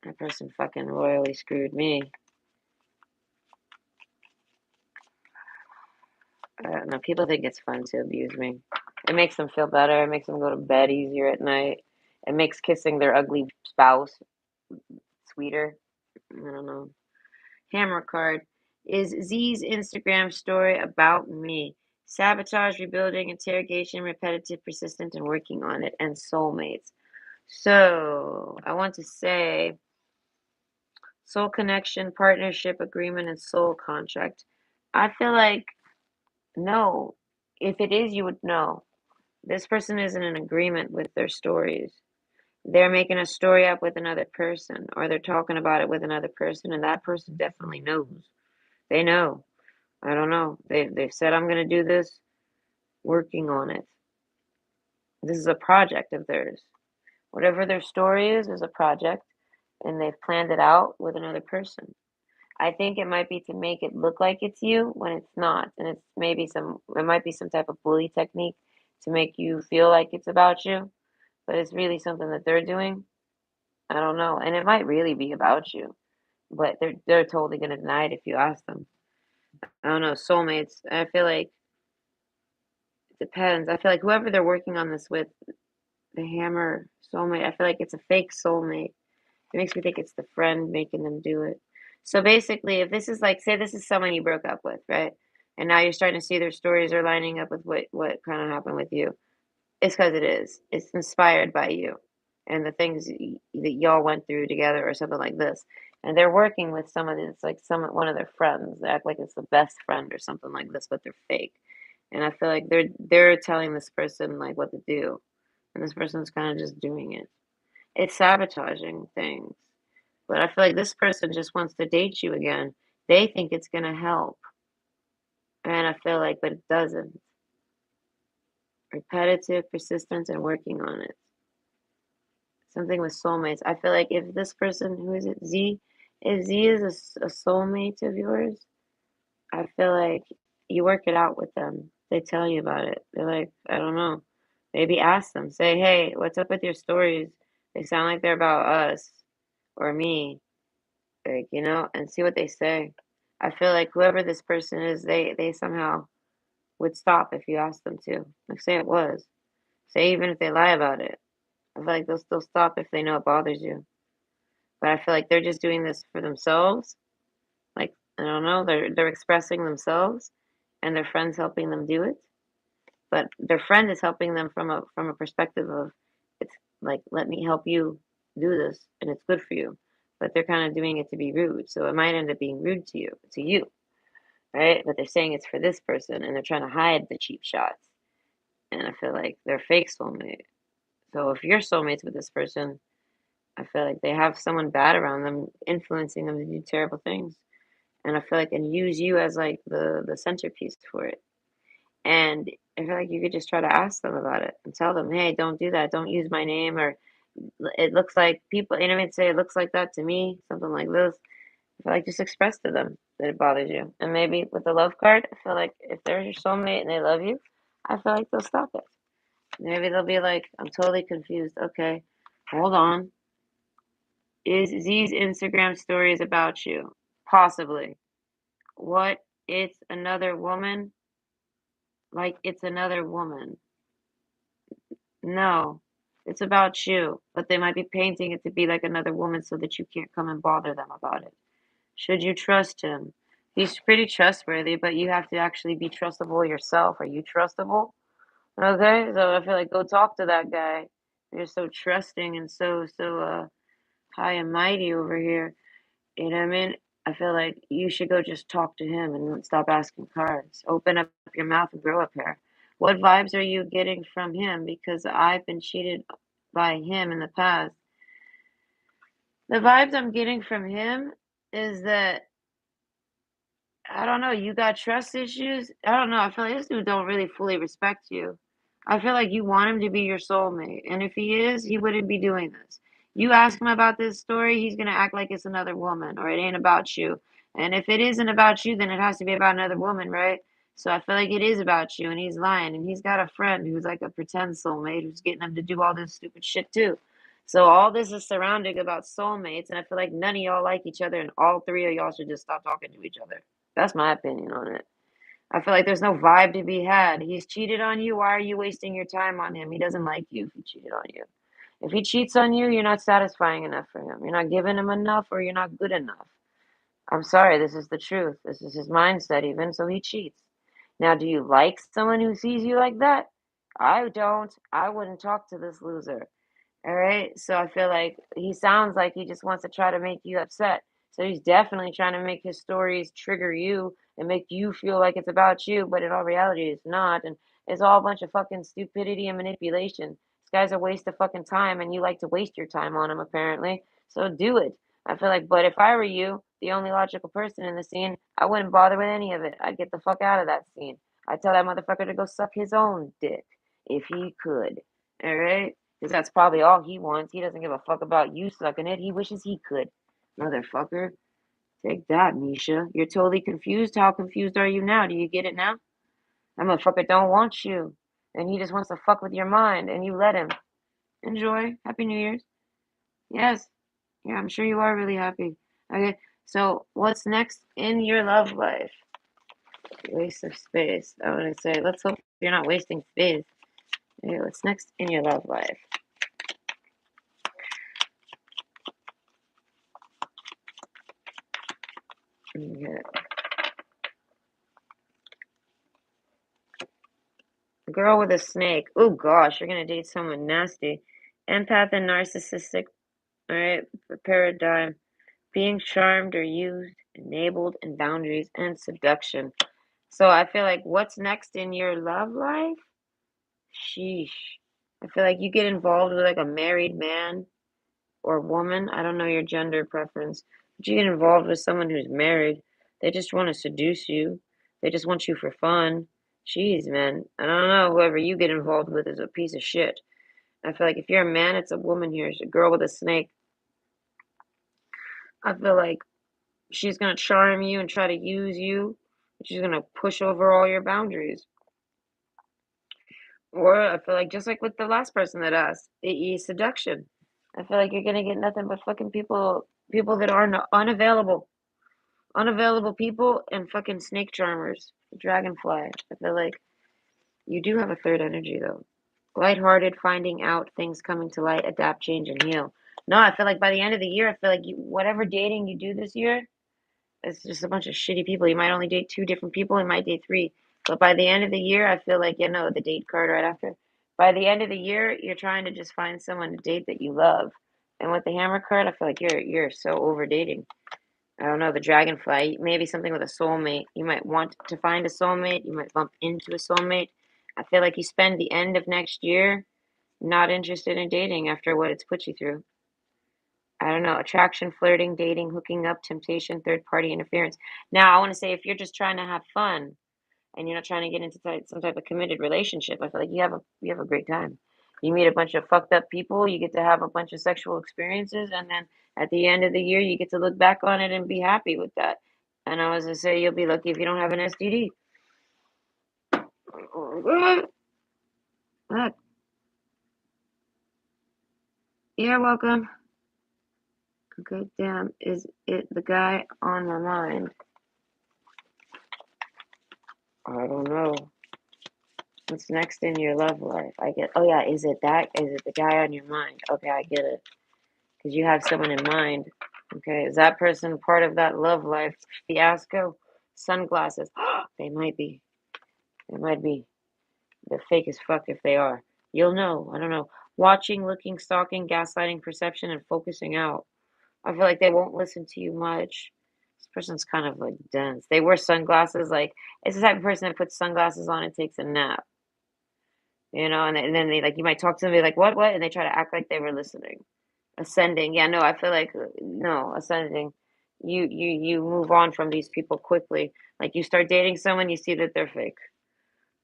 A: That person fucking royally screwed me. I don't know. People think it's fun to abuse me. It makes them feel better. It makes them go to bed easier at night. It makes kissing their ugly spouse sweeter. I don't know. Hammer card. Is Z's Instagram story about me? Sabotage, rebuilding, interrogation, repetitive, persistent, and working on it, and soulmates. So I want to say soul connection, partnership, agreement, and soul contract. I feel like no. If it is, you would know. This person isn't in agreement with their stories. They're making a story up with another person, or they're talking about it with another person, and that person definitely knows. They know. I don't know. They've said I'm gonna do this, working on it. This is a project of theirs. Whatever their story is a project, and they've planned it out with another person. I think it might be to make it look like it's you when it's not, and it might be some type of bully technique to make you feel like it's about you, but it's really something that they're doing. I don't know, and it might really be about you, but they're totally gonna deny it if you ask them. I don't know, soulmates. I feel like it depends. I feel like whoever they're working on this with, the hammer soulmate, I feel like it's a fake soulmate. It makes me think it's the friend making them do it. So basically, if this is like, say this is someone you broke up with, right? And now you're starting to see their stories are lining up with what kind of happened with you. It's because it is. It's inspired by you and the things that y'all went through together or something like this. And they're working with someone that's like one of their friends. They act like it's the best friend or something like this, but they're fake. And I feel like they're telling this person like what to do, and this person's kind of just doing it. It's sabotaging things. But I feel like this person just wants to date you again. They think it's gonna help. And I feel like, but it doesn't. Repetitive, persistence, and working on it. Something with soulmates. I feel like if this person, who is it, Z? If Z is a soulmate of yours, I feel like you work it out with them. They tell you about it. They're like, I don't know. Maybe ask them. Say, hey, what's up with your stories? They sound like they're about us or me. Like, and see what they say. I feel like whoever this person is, they somehow would stop if you asked them to. Like, say it was. Say even if they lie about it. I feel like they'll still stop if they know it bothers you. But I feel like they're just doing this for themselves. Like, I don't know, they're expressing themselves and their friends helping them do it. But their friend is helping them from a perspective of it's like, let me help you do this and it's good for you. But they're kind of doing it to be rude. So it might end up being rude to you, right? But they're saying it's for this person and they're trying to hide the cheap shots. And I feel like they're fake soulmate. So if you're soulmates with this person, I feel like they have someone bad around them influencing them to do terrible things. And I feel like and use you as like the centerpiece for it. And I feel like you could just try to ask them about it and tell them, hey, don't do that. Don't use my name. Or it looks like people, say it looks like that to me, something like this. I feel like just express to them that it bothers you. And maybe with the love card, I feel like if they're your soulmate and they love you, I feel like they'll stop it. Maybe they'll be like, I'm totally confused. Okay, hold on. Is Z's Instagram stories about you? Possibly. What? It's another woman? Like it's another woman. No, it's about you. But they might be painting it to be like another woman so that you can't come and bother them about it. Should you trust him? He's pretty trustworthy, but you have to actually be trustable yourself. Are you trustable? Okay, so I feel like go talk to that guy. You're so trusting and so high and mighty over here. You know what I mean? I feel like you should go just talk to him and stop asking cards. Open up your mouth and grow up here. What vibes are you getting from him? Because I've been cheated by him in the past. The vibes I'm getting from him is that I don't know, you got trust issues. I don't know. I feel like this dude don't really fully respect you. I feel like you want him to be your soulmate, and if he is, he wouldn't be doing this. You ask him about this story, he's gonna act like it's another woman or it ain't about you. And if it isn't about you, then it has to be about another woman, right? So I feel like it is about you, and he's lying, and he's got a friend who's like a pretend soulmate who's getting him to do all this stupid shit too. So all this is surrounding about soulmates, and I feel like none of y'all like each other, and all three of y'all should just stop talking to each other. That's my opinion on it. I feel like there's no vibe to be had. He's cheated on you. Why are you wasting your time on him? He doesn't like you if he cheated on you. If he cheats on you, you're not satisfying enough for him. You're not giving him enough or you're not good enough. I'm sorry, this is the truth. This is his mindset, even, so he cheats. Now, do you like someone who sees you like that? I don't. I wouldn't talk to this loser. All right. So I feel like he sounds like he just wants to try to make you upset. So he's definitely trying to make his stories trigger you and make you feel like it's about you, but in all reality, it's not. And it's all a bunch of fucking stupidity and manipulation. This guy's a waste of fucking time, and you like to waste your time on him, apparently. So do it. I feel like, but if I were you, the only logical person in the scene, I wouldn't bother with any of it. I'd get the fuck out of that scene. I'd tell that motherfucker to go suck his own dick if he could. All right? Because that's probably all he wants. He doesn't give a fuck about you sucking it. He wishes he could. Motherfucker. Take that, Misha. You're totally confused. How confused are you now? Do you get it now? That motherfucker don't want you. And he just wants to fuck with your mind. And you let him. Enjoy. Happy New Year's. Yes. Yeah, I'm sure you are really happy. Okay. So, what's next in your love life? Waste of space. I would say, let's hope you're not wasting space. Okay, what's next in your love life? Okay. Girl with a snake. Oh gosh, you're gonna date someone nasty. Empath and narcissistic. All right, paradigm. Being charmed or used, enabled, and boundaries and seduction. So I feel like what's next in your love life? Sheesh. I feel like you get involved with like a married man or woman. I don't know your gender preference, but you get involved with someone who's married. They just want to seduce you. They just want you for fun. Jeez, man. I don't know. Whoever you get involved with is a piece of shit. I feel like if you're a man, it's a woman here. It's a girl with a snake. I feel like she's gonna charm you and try to use you. She's gonna push over all your boundaries. Or I feel like just like with the last person that asked, seduction. I feel like you're gonna get nothing but fucking people that are unavailable people, and fucking snake charmers, dragonfly. I feel like you do have a third energy though. Lighthearted, finding out things coming to light, adapt, change, and heal. No, I feel like by the end of the year, I feel like whatever dating you do this year, it's just a bunch of shitty people. You might only date two different people, you might date three. But by the end of the year, I feel like, the date card right after. By the end of the year, you're trying to just find someone to date that you love. And with the hammer card, I feel like you're so over dating. I don't know, the dragonfly, maybe something with a soulmate. You might want to find a soulmate. You might bump into a soulmate. I feel like you spend the end of next year not interested in dating after what it's put you through. I don't know, attraction, flirting, dating, hooking up, temptation, third party interference. Now, I want to say if you're just trying to have fun and you're not trying to get into some type of committed relationship, I feel like you have a great time. You meet a bunch of fucked up people, you get to have a bunch of sexual experiences, and then at the end of the year, you get to look back on it and be happy with that. And I was gonna say you'll be lucky if you don't have an STD. Look, you're welcome. Okay, damn, is it the guy on my mind? I don't know. What's next in your love life? I get. Oh yeah, is it that? Is it the guy on your mind? Okay, I get it. Because you have someone in mind. Okay, is that person part of that love life fiasco? Sunglasses. They might be. They might be. They're fake as fuck if they are. You'll know. I don't know. Watching, looking, stalking, gaslighting, perception, and focusing out. I feel like they won't listen to you much. This person's kind of like dense. They wear sunglasses. Like it's the type of person that puts sunglasses on and takes a nap. And then they like you might talk to them, be like, what, and they try to act like they were listening. Ascending, yeah, no, I feel like no, ascending. You move on from these people quickly. Like you start dating someone, you see that they're fake.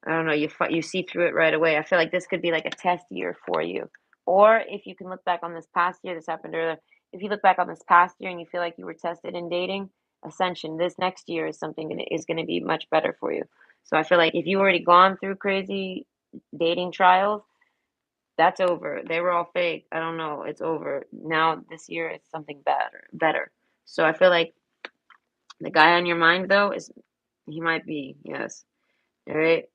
A: I don't know, you see through it right away. I feel like this could be like a test year for you. Or if you can look back on this past year, this happened earlier. If you look back on this past year and you feel like you were tested in dating, ascension, this next year is going to be much better for you. So I feel like if you already gone through crazy dating trials, that's over. They were all fake. I don't know. It's over. Now this year it's something better. So I feel like the guy on your mind though is he might be, yes. All right.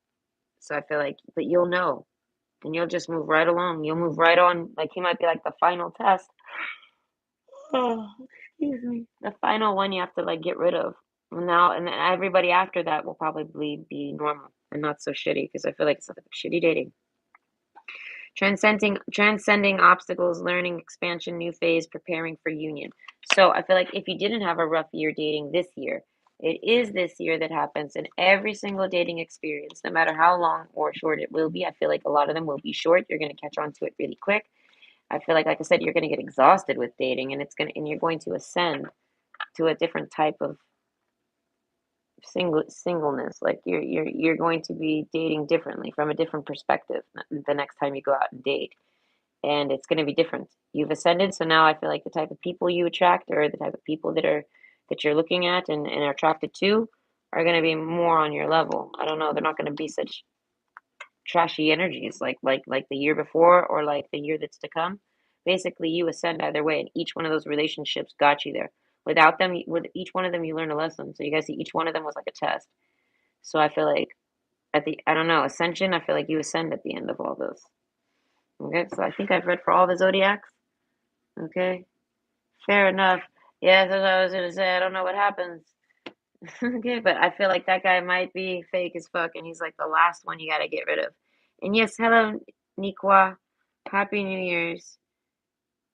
A: So I feel like but you'll know and you'll just move right along. You'll move right on. Like he might be like the final test. Oh, excuse me. The final one you have to like get rid of. Now and then everybody after that will probably be normal and not so shitty because I feel like it's like shitty dating. Transcending obstacles, learning expansion, new phase, preparing for union. So I feel like if you didn't have a rough year dating this year, it is this year that happens in every single dating experience, no matter how long or short it will be. I feel like a lot of them will be short. You're going to catch on to it really quick. I feel like I said, you're going to get exhausted with dating, and you're going to ascend to a different type of singleness. Like you're going to be dating differently from a different perspective the next time you go out and date, and it's going to be different. You've ascended, so now I feel like the type of people you attract or the type of people that you're looking at and are attracted to are going to be more on your level. I don't know, they're not going to be such trashy energies like the year before or like the year that's to come. Basically, you ascend either way, and each one of those relationships got you there. Without them, with each one of them, you learn a lesson. So you guys see, each one of them was like a test. So I feel like I don't know, ascension. I feel like you ascend at the end of all this. Okay, so I think I've read for all the zodiacs. Okay, fair enough. Yeah, that's what I was gonna say. I don't know what happens. Okay, but I feel like that guy might be fake as fuck, and he's like the last one you gotta get rid of. And yes, hello, Nikwa. Happy New Year's.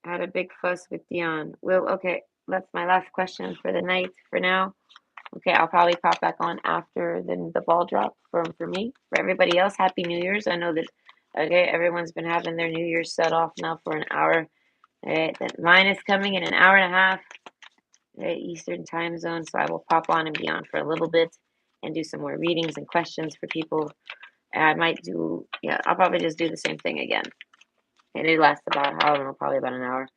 A: I had a big fuss with Dion. Well, okay, that's my last question for the night for now. Okay, I'll probably pop back on after the ball drop for me. For everybody else, Happy New Year's. I know that okay, everyone's been having their New Year's set off now for an hour. Right, that mine is coming in an hour and a half, right, Eastern time zone. So I will pop on and be on for a little bit and do some more readings and questions for people. And I might do, yeah, I'll probably just do the same thing again. And it lasts about, I don't know, probably about an hour.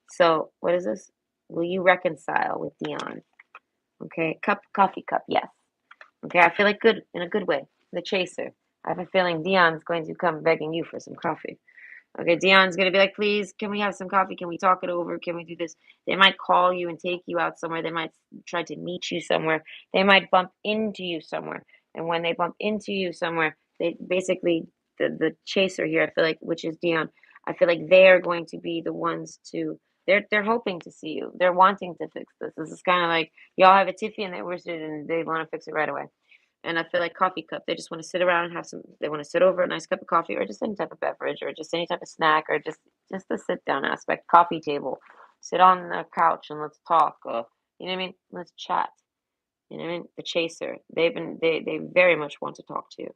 A: So what is this? Will you reconcile with Dion? Okay, coffee cup, yes. Okay, I feel like good in a good way. The chaser. I have a feeling Dion's going to come begging you for some coffee. Okay, Dion's gonna be like, please, can we have some coffee? Can we talk it over? Can we do this? They might call you and take you out somewhere. They might try to meet you somewhere. They might bump into you somewhere. And when they bump into you somewhere, they basically the chaser here, I feel like, which is Dion, I feel like they are going to be the ones to they're hoping to see you. They're wanting to fix this. This is kind of like y'all have a tiffy and they wish it and they want to fix it right away. And I feel like coffee cup. They just want to sit around and have some. They want to sit over a nice cup of coffee, or just any type of beverage, or just any type of snack, or just the sit down aspect. Coffee table, sit on the couch and let's talk. You know what I mean? Let's chat. You know what I mean? The chaser. They very much want to talk to you.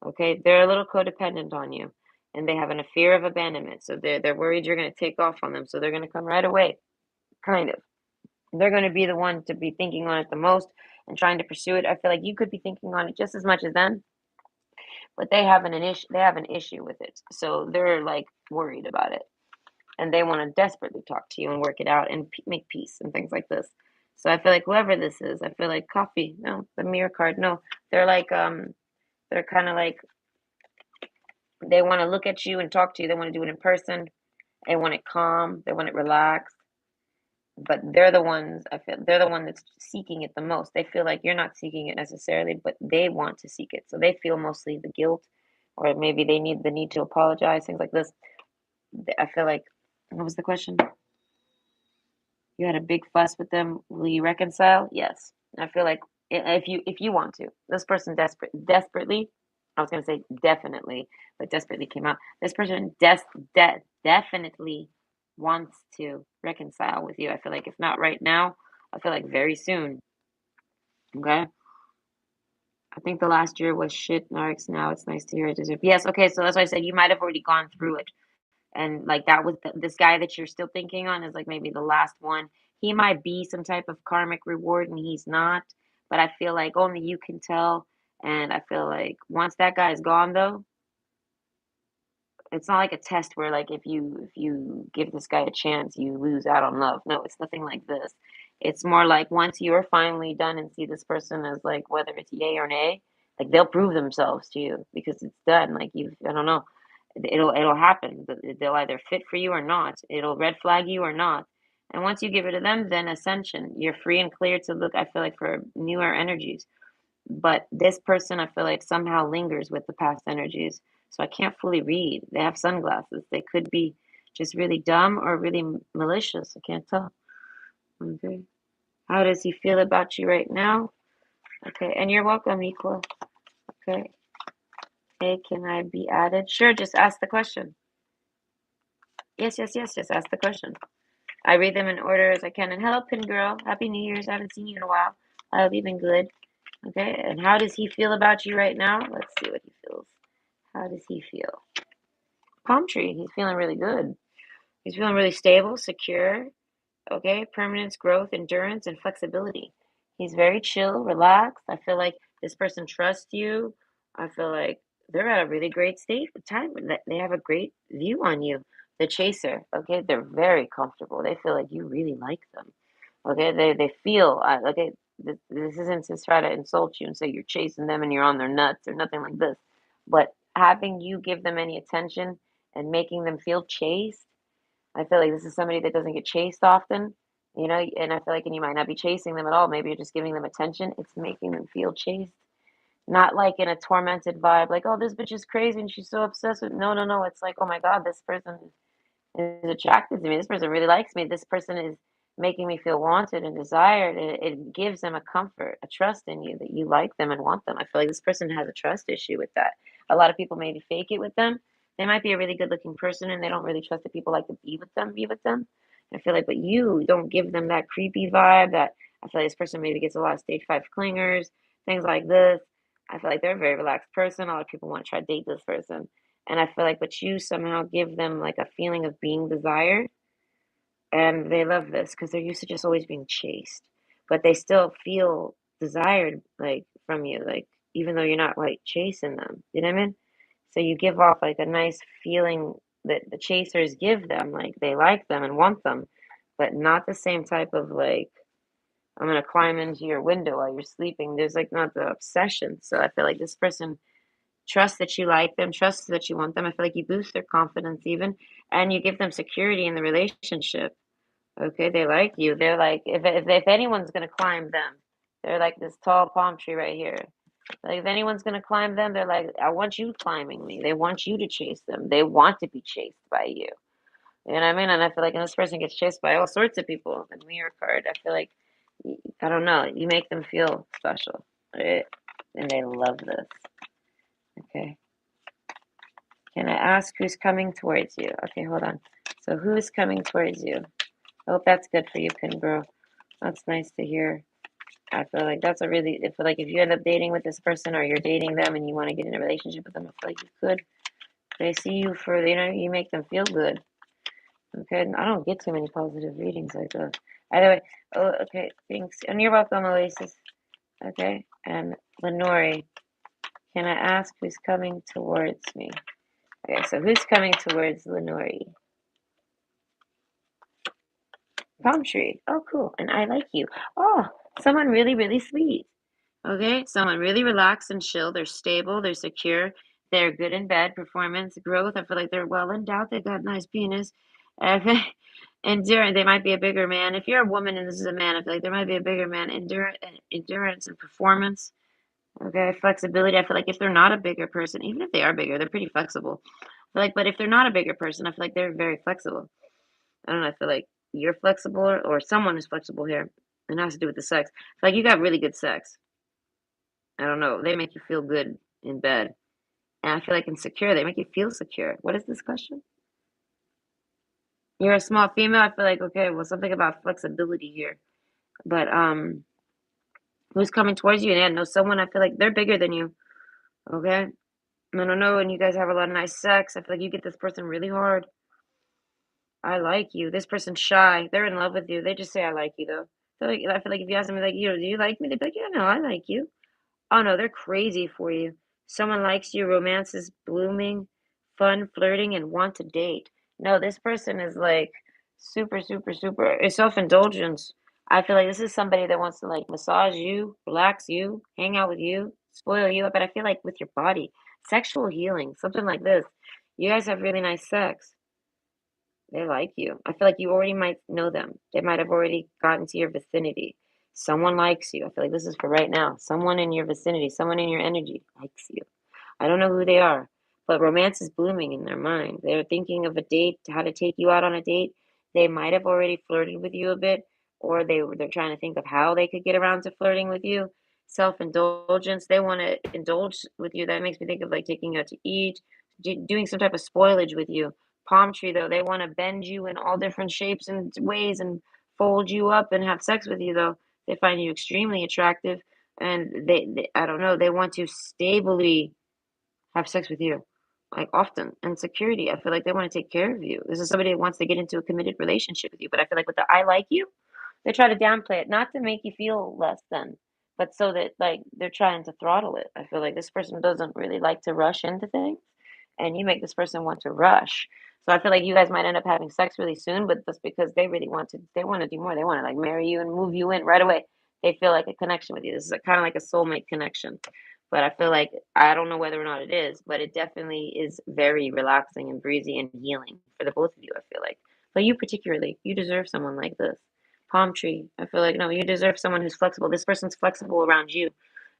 A: Okay, they're a little codependent on you, and they have a fear of abandonment. So they're worried you're going to take off on them. So they're going to come right away, kind of. They're going to be the one to be thinking on it the most and trying to pursue it. I feel like you could be thinking on it just as much as them, but they have an issue. They have an issue with it, so they're like worried about it, and they want to desperately talk to you and work it out and make peace and things like this. So I feel like whoever this is, I feel like coffee. No, the mirror card. No, they're like they're kind of like they want to look at you and talk to you. They want to do it in person. They want it calm. They want it relaxed. But they're the ones I feel they're the one that's seeking it the most. They feel like you're not seeking it necessarily, but they want to seek it. So they feel mostly the guilt, or maybe they need the need to apologize, things like this. I feel like what was the question? You had a big fuss with them. Will you reconcile? Yes. I feel like if you want to, this person desperately. I was gonna say definitely, but desperately came out. This person definitely wants to reconcile with you. I feel like if not right now, I feel like very soon. Okay. I think the last year was shit narcs. Now it's nice to hear it deserve. Yes. Okay. So that's why I said you might have already gone through it. And like that was this guy that you're still thinking on is like maybe the last one. He might be some type of karmic reward and he's not. But I feel like only you can tell. And I feel like once that guy is gone though, it's not like a test where like if you give this guy a chance, you lose out on love. No, it's nothing like this. It's more like once you're finally done and see this person as like whether it's yay or nay, like they'll prove themselves to you because it's done. Like you, I don't know, it'll happen. They'll either fit for you or not. It'll red flag you or not. And once you give it to them, then ascension. You're free and clear to look. I feel like for newer energies. But this person, I feel like somehow lingers with the past energies. So I can't fully read. They have sunglasses. They could be just really dumb or really malicious. I can't tell. Okay. How does he feel about you right now? Okay. And you're welcome, Equal. Okay. Hey, can I be added? Sure. Just ask the question. Yes, yes, yes. Just ask the question. I read them in order as I can. And hello, Pin Girl. Happy New Year's. I haven't seen you in a while. I hope you've been good. Okay. And how does he feel about you right now? Let's see what he feels. How does he feel? Palm tree. He's feeling really good. He's feeling really stable, secure, okay? Permanence, growth, endurance, and flexibility. He's very chill, relaxed. I feel like this person trusts you. I feel like they're at a really great state of time. They have a great view on you. The chaser, okay? They're very comfortable. They feel like you really like them, okay? They feel, okay, this isn't to try to insult you and say you're chasing them and you're on their nuts or nothing like this. But having you give them any attention and making them feel chased, I feel like this is somebody that doesn't get chased often, you know, and I feel like, and you might not be chasing them at all. Maybe you're just giving them attention. It's making them feel chased, not like in a tormented vibe, like, oh, this bitch is crazy and she's so obsessed with. No, no, no. It's like, oh my God, this person is attracted to me. This person really likes me. This person is making me feel wanted and desired. And it gives them a comfort, a trust in you that you like them and want them. I feel like this person has a trust issue with that. A lot of people maybe fake it with them. They might be a really good looking person and they don't really trust that people like to be with them, be with them. I feel like, but you don't give them that creepy vibe that I feel like this person maybe gets a lot of stage five clingers, things like this. I feel like they're a very relaxed person. A lot of people want to try to date this person. And I feel like, but you somehow give them like a feeling of being desired. And they love this because they're used to just always being chased. But they still feel desired, like from you, like even though you're not like chasing them. You know what I mean? So you give off like a nice feeling that the chasers give them, like they like them and want them, but not the same type of like, I'm gonna climb into your window while you're sleeping. There's like not the obsession. So I feel like this person trust that you like them, trust that you want them. I feel like you boost their confidence even, and you give them security in the relationship. Okay, they like you. They're like, if anyone's gonna climb them, they're like this tall palm tree right here. Like if anyone's gonna climb them, they're like, I want you climbing me. They want you to chase them. They want to be chased by you. You know what I mean? And I feel like when this person gets chased by all sorts of people, the mirror card, I feel like I don't know, you make them feel special, right? And they love this. Okay. Can I ask who's coming towards you? Okay, hold on. So who's coming towards you? I hope that's good for you, Pin Bro. That's nice to hear. I feel like that's a really, if like if you end up dating with this person or you're dating them and you want to get in a relationship with them, I feel like you could. They see you for, you know, you make them feel good. Okay, I don't get too many positive readings like that. Either way, oh, okay, thanks. And you're welcome, Oasis. Okay, and Lenore, can I ask who's coming towards me? Okay, so who's coming towards Lenore? Palm tree. Oh, cool. And I like you. Oh, someone really, really sweet. Okay, someone really relaxed and chill. They're stable. They're secure. They're good in bed. Performance, growth. I feel like they're well endowed. They got nice penis. Endurance. They might be a bigger man. If you're a woman and this is a man, I feel like there might be a bigger man. Endurance and performance. Okay, flexibility. I feel like if they're not a bigger person, even if they are bigger, they're pretty flexible. I feel like, but if they're not a bigger person, I feel like they're very flexible. I don't know. I feel like you're flexible or someone is flexible here. It has to do with the sex. I feel like you got really good sex. I don't know. They make you feel good in bed. And I feel like insecure. They make you feel secure. What is this question? You're a small female. I feel like, okay, well, something about flexibility here. But who's coming towards you? And I know someone. I feel like they're bigger than you. Okay. I don't know. And you guys have a lot of nice sex. I feel like you get this person really hard. I like you. This person's shy. They're in love with you. They just say I like you though. I feel like if you ask them like, do you like me? They'd be like, yeah, no, I like you. Oh no, they're crazy for you. Someone likes you, romance is blooming, fun, flirting, and want to date. No, this person is like super, super, super. It's self-indulgence. I feel like this is somebody that wants to like massage you, relax you, hang out with you, spoil you. But I feel like with your body, sexual healing, something like this. You guys have really nice sex. They like you. I feel like you already might know them. They might have already gotten to your vicinity. Someone likes you. I feel like this is for right now. Someone in your vicinity, someone in your energy likes you. I don't know who they are, but romance is blooming in their mind. They're thinking of a date, how to take you out on a date. They might have already flirted with you a bit, or they're trying to think of how they could get around to flirting with you. Self-indulgence. They want to indulge with you. That makes me think of like taking you out to eat, doing some type of spoilage with you. Palm tree though, they want to bend you in all different shapes and ways and fold you up and have sex with you though. They find you extremely attractive and they I don't know, they want to stably have sex with you, like often, and security. I feel like they want to take care of you. This is somebody that wants to get into a committed relationship with you. But I feel like with the I like you, they try to downplay it, not to make you feel less than, but so that like they're trying to throttle it. I feel like this person doesn't really like to rush into things, and you make this person want to rush. So I feel like you guys might end up having sex really soon, but that's because they want to do more. They want to like marry you and move you in right away. They feel like a connection with you. This is kind of like a soulmate connection. But I feel like I don't know whether or not it is, but it definitely is very relaxing and breezy and healing for the both of you, I feel like. But you particularly, you deserve someone like this. Palm tree. I feel like no, you deserve someone who's flexible. This person's flexible around you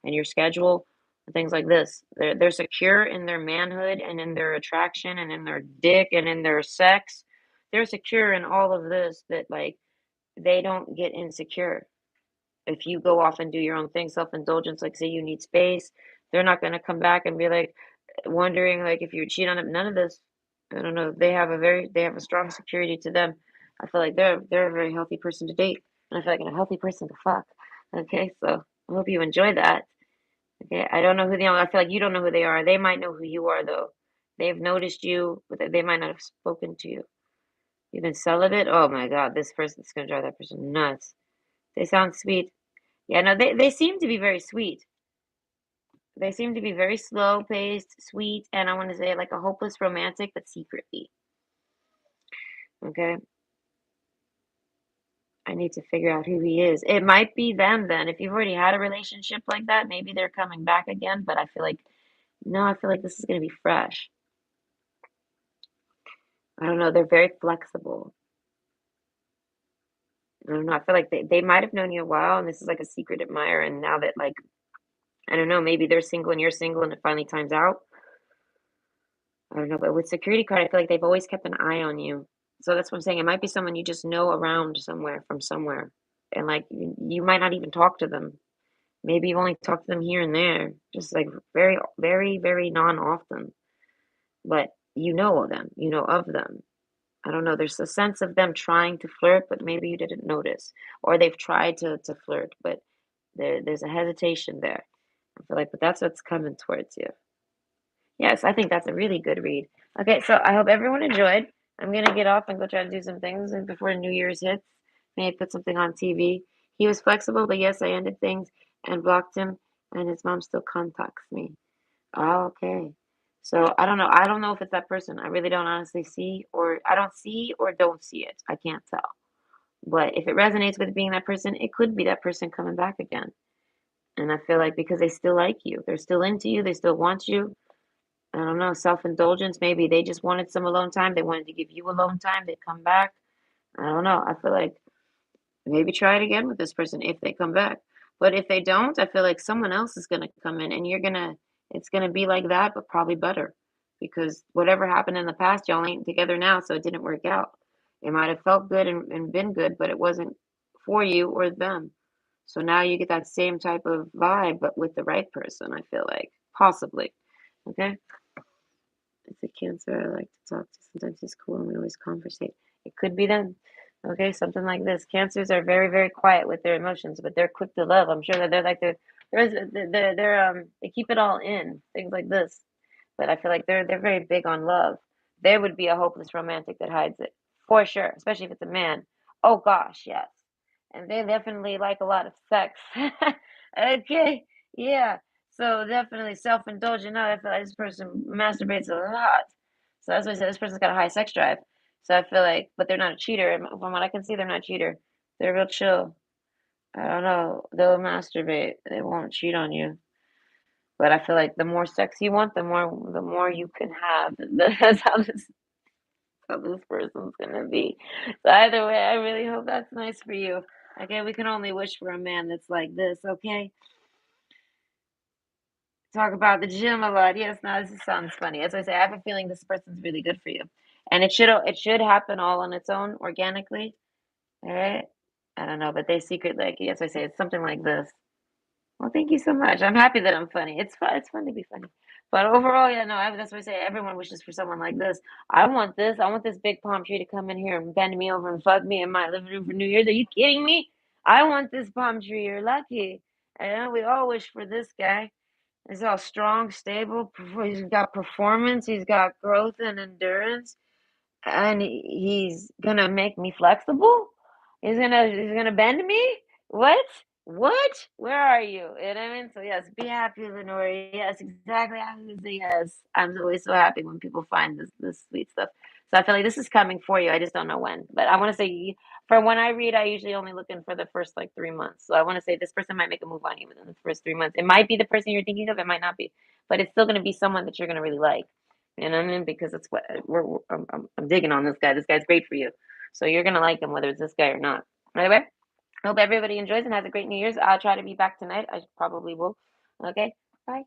A: and your schedule and things like this. They're secure in their manhood and in their attraction and in their dick and in their sex. They're secure in all of this that like they don't get insecure. If you go off and do your own thing, self-indulgence, like say you need space, they're not gonna come back and be like wondering like if you cheat on them. None of this. I don't know. They have a strong security to them. I feel like they're a very healthy person to date. And I feel like a healthy person to fuck. Okay, so I hope you enjoy that. Okay. I don't know who they are. I feel like you don't know who they are. They might know who you are though. They've noticed you, but they might not have spoken to you. You've been celibate? Oh my God, this person's gonna drive that person nuts. They sound sweet. Yeah, no, they seem to be very sweet. They seem to be very slow paced, sweet, and I want to say like a hopeless romantic, but secretly. Okay. I need to figure out who he is. It might be them then. If you've already had a relationship like that, maybe they're coming back again, but I feel like no, I feel like this is gonna be fresh. I don't know, they're very flexible. I don't know. I feel like they might have known you a while and this is like a secret admirer, and now that like I don't know, maybe they're single and you're single and it finally times out. I don't know, but with security card, I feel like they've always kept an eye on you. So that's what I'm saying. It might be someone you just know around somewhere from somewhere. And like you might not even talk to them. Maybe you only talk to them here and there, just like very, very, very non-often. But you know them, you know of them. I don't know. There's a sense of them trying to flirt, but maybe you didn't notice. Or they've tried to flirt, but there's a hesitation there. I feel like, but that's what's coming towards you. Yes, I think that's a really good read. Okay, so I hope everyone enjoyed. I'm gonna get off and go try to do some things before New Year's hits. Maybe put something on TV. He was flexible, but yes, I ended things and blocked him, and his mom still contacts me. Oh, okay. So I don't know. I don't know if it's that person. I really don't honestly see, or I don't see or don't see it. I can't tell. But if it resonates with being that person, it could be that person coming back again. And I feel like because they still like you, they're still into you, they still want you. I don't know, self-indulgence, maybe they just wanted some alone time. They wanted to give you alone time. They come back. I don't know. I feel like maybe try it again with this person if they come back. But if they don't, I feel like someone else is gonna come in and it's gonna be like that, but probably better. Because whatever happened in the past, y'all ain't together now, so it didn't work out. It might have felt good and been good, but it wasn't for you or them. So now you get that same type of vibe, but with the right person, I feel like. Possibly. Okay? It's a Cancer I like to talk to. Sometimes he's cool and we always conversate. It could be them. Okay, something like this. Cancers are very, very quiet with their emotions, but they're quick to love. I'm sure that they're like they keep it all in, things like this. But I feel like they're very big on love. There would be a hopeless romantic that hides it for sure, especially if it's a man. Oh gosh, yes. And they definitely like a lot of sex. Okay, yeah. So definitely self-indulgent. No, I feel like this person masturbates a lot. So that's why I said this person's got a high sex drive. So I feel like, but they're not a cheater. And from what I can see, they're not a cheater. They're real chill. I don't know. They'll masturbate. They won't cheat on you. But I feel like the more sex you want, the more you can have. That's how this person's gonna be. So either way, I really hope that's nice for you. Okay, we can only wish for a man that's like this. Okay, talk about the gym a lot. Yes, now this sounds funny. As I say, I have a feeling this person's really good for you, and it should happen all on its own organically. All right. I don't know, but they secret like yes, I say it's something like this. Well, thank you so much. I'm happy that I'm funny. It's fun. It's fun to be funny. But overall, yeah, no, that's what I say. Everyone wishes for someone like this. I want this. I want this big palm tree to come in here and bend me over and fuck me in my living room for New Year's. Are you kidding me? I want this palm tree. You're lucky. And we all wish for this guy. He's all strong, stable. He's got performance. He's got growth and endurance, and he's gonna make me flexible. He's gonna bend me. What? What? Where are you? You know what I mean? So yes, be happy, Lenore. Yes, exactly. I was gonna say yes. I'm always so happy when people find this sweet stuff. So I feel like this is coming for you. I just don't know when. But I want to say for when I read, I usually only looking for the first like 3 months. So I want to say this person might make a move on you within the first 3 months. It might be the person you're thinking of. It might not be, but it's still gonna be someone that you're gonna really like. You know what I mean? Because it's what I'm digging on this guy. This guy's great for you. So you're gonna like him whether it's this guy or not. Anyway, hope everybody enjoys and has a great New Year's. I'll try to be back tonight. I probably will. Okay. Bye.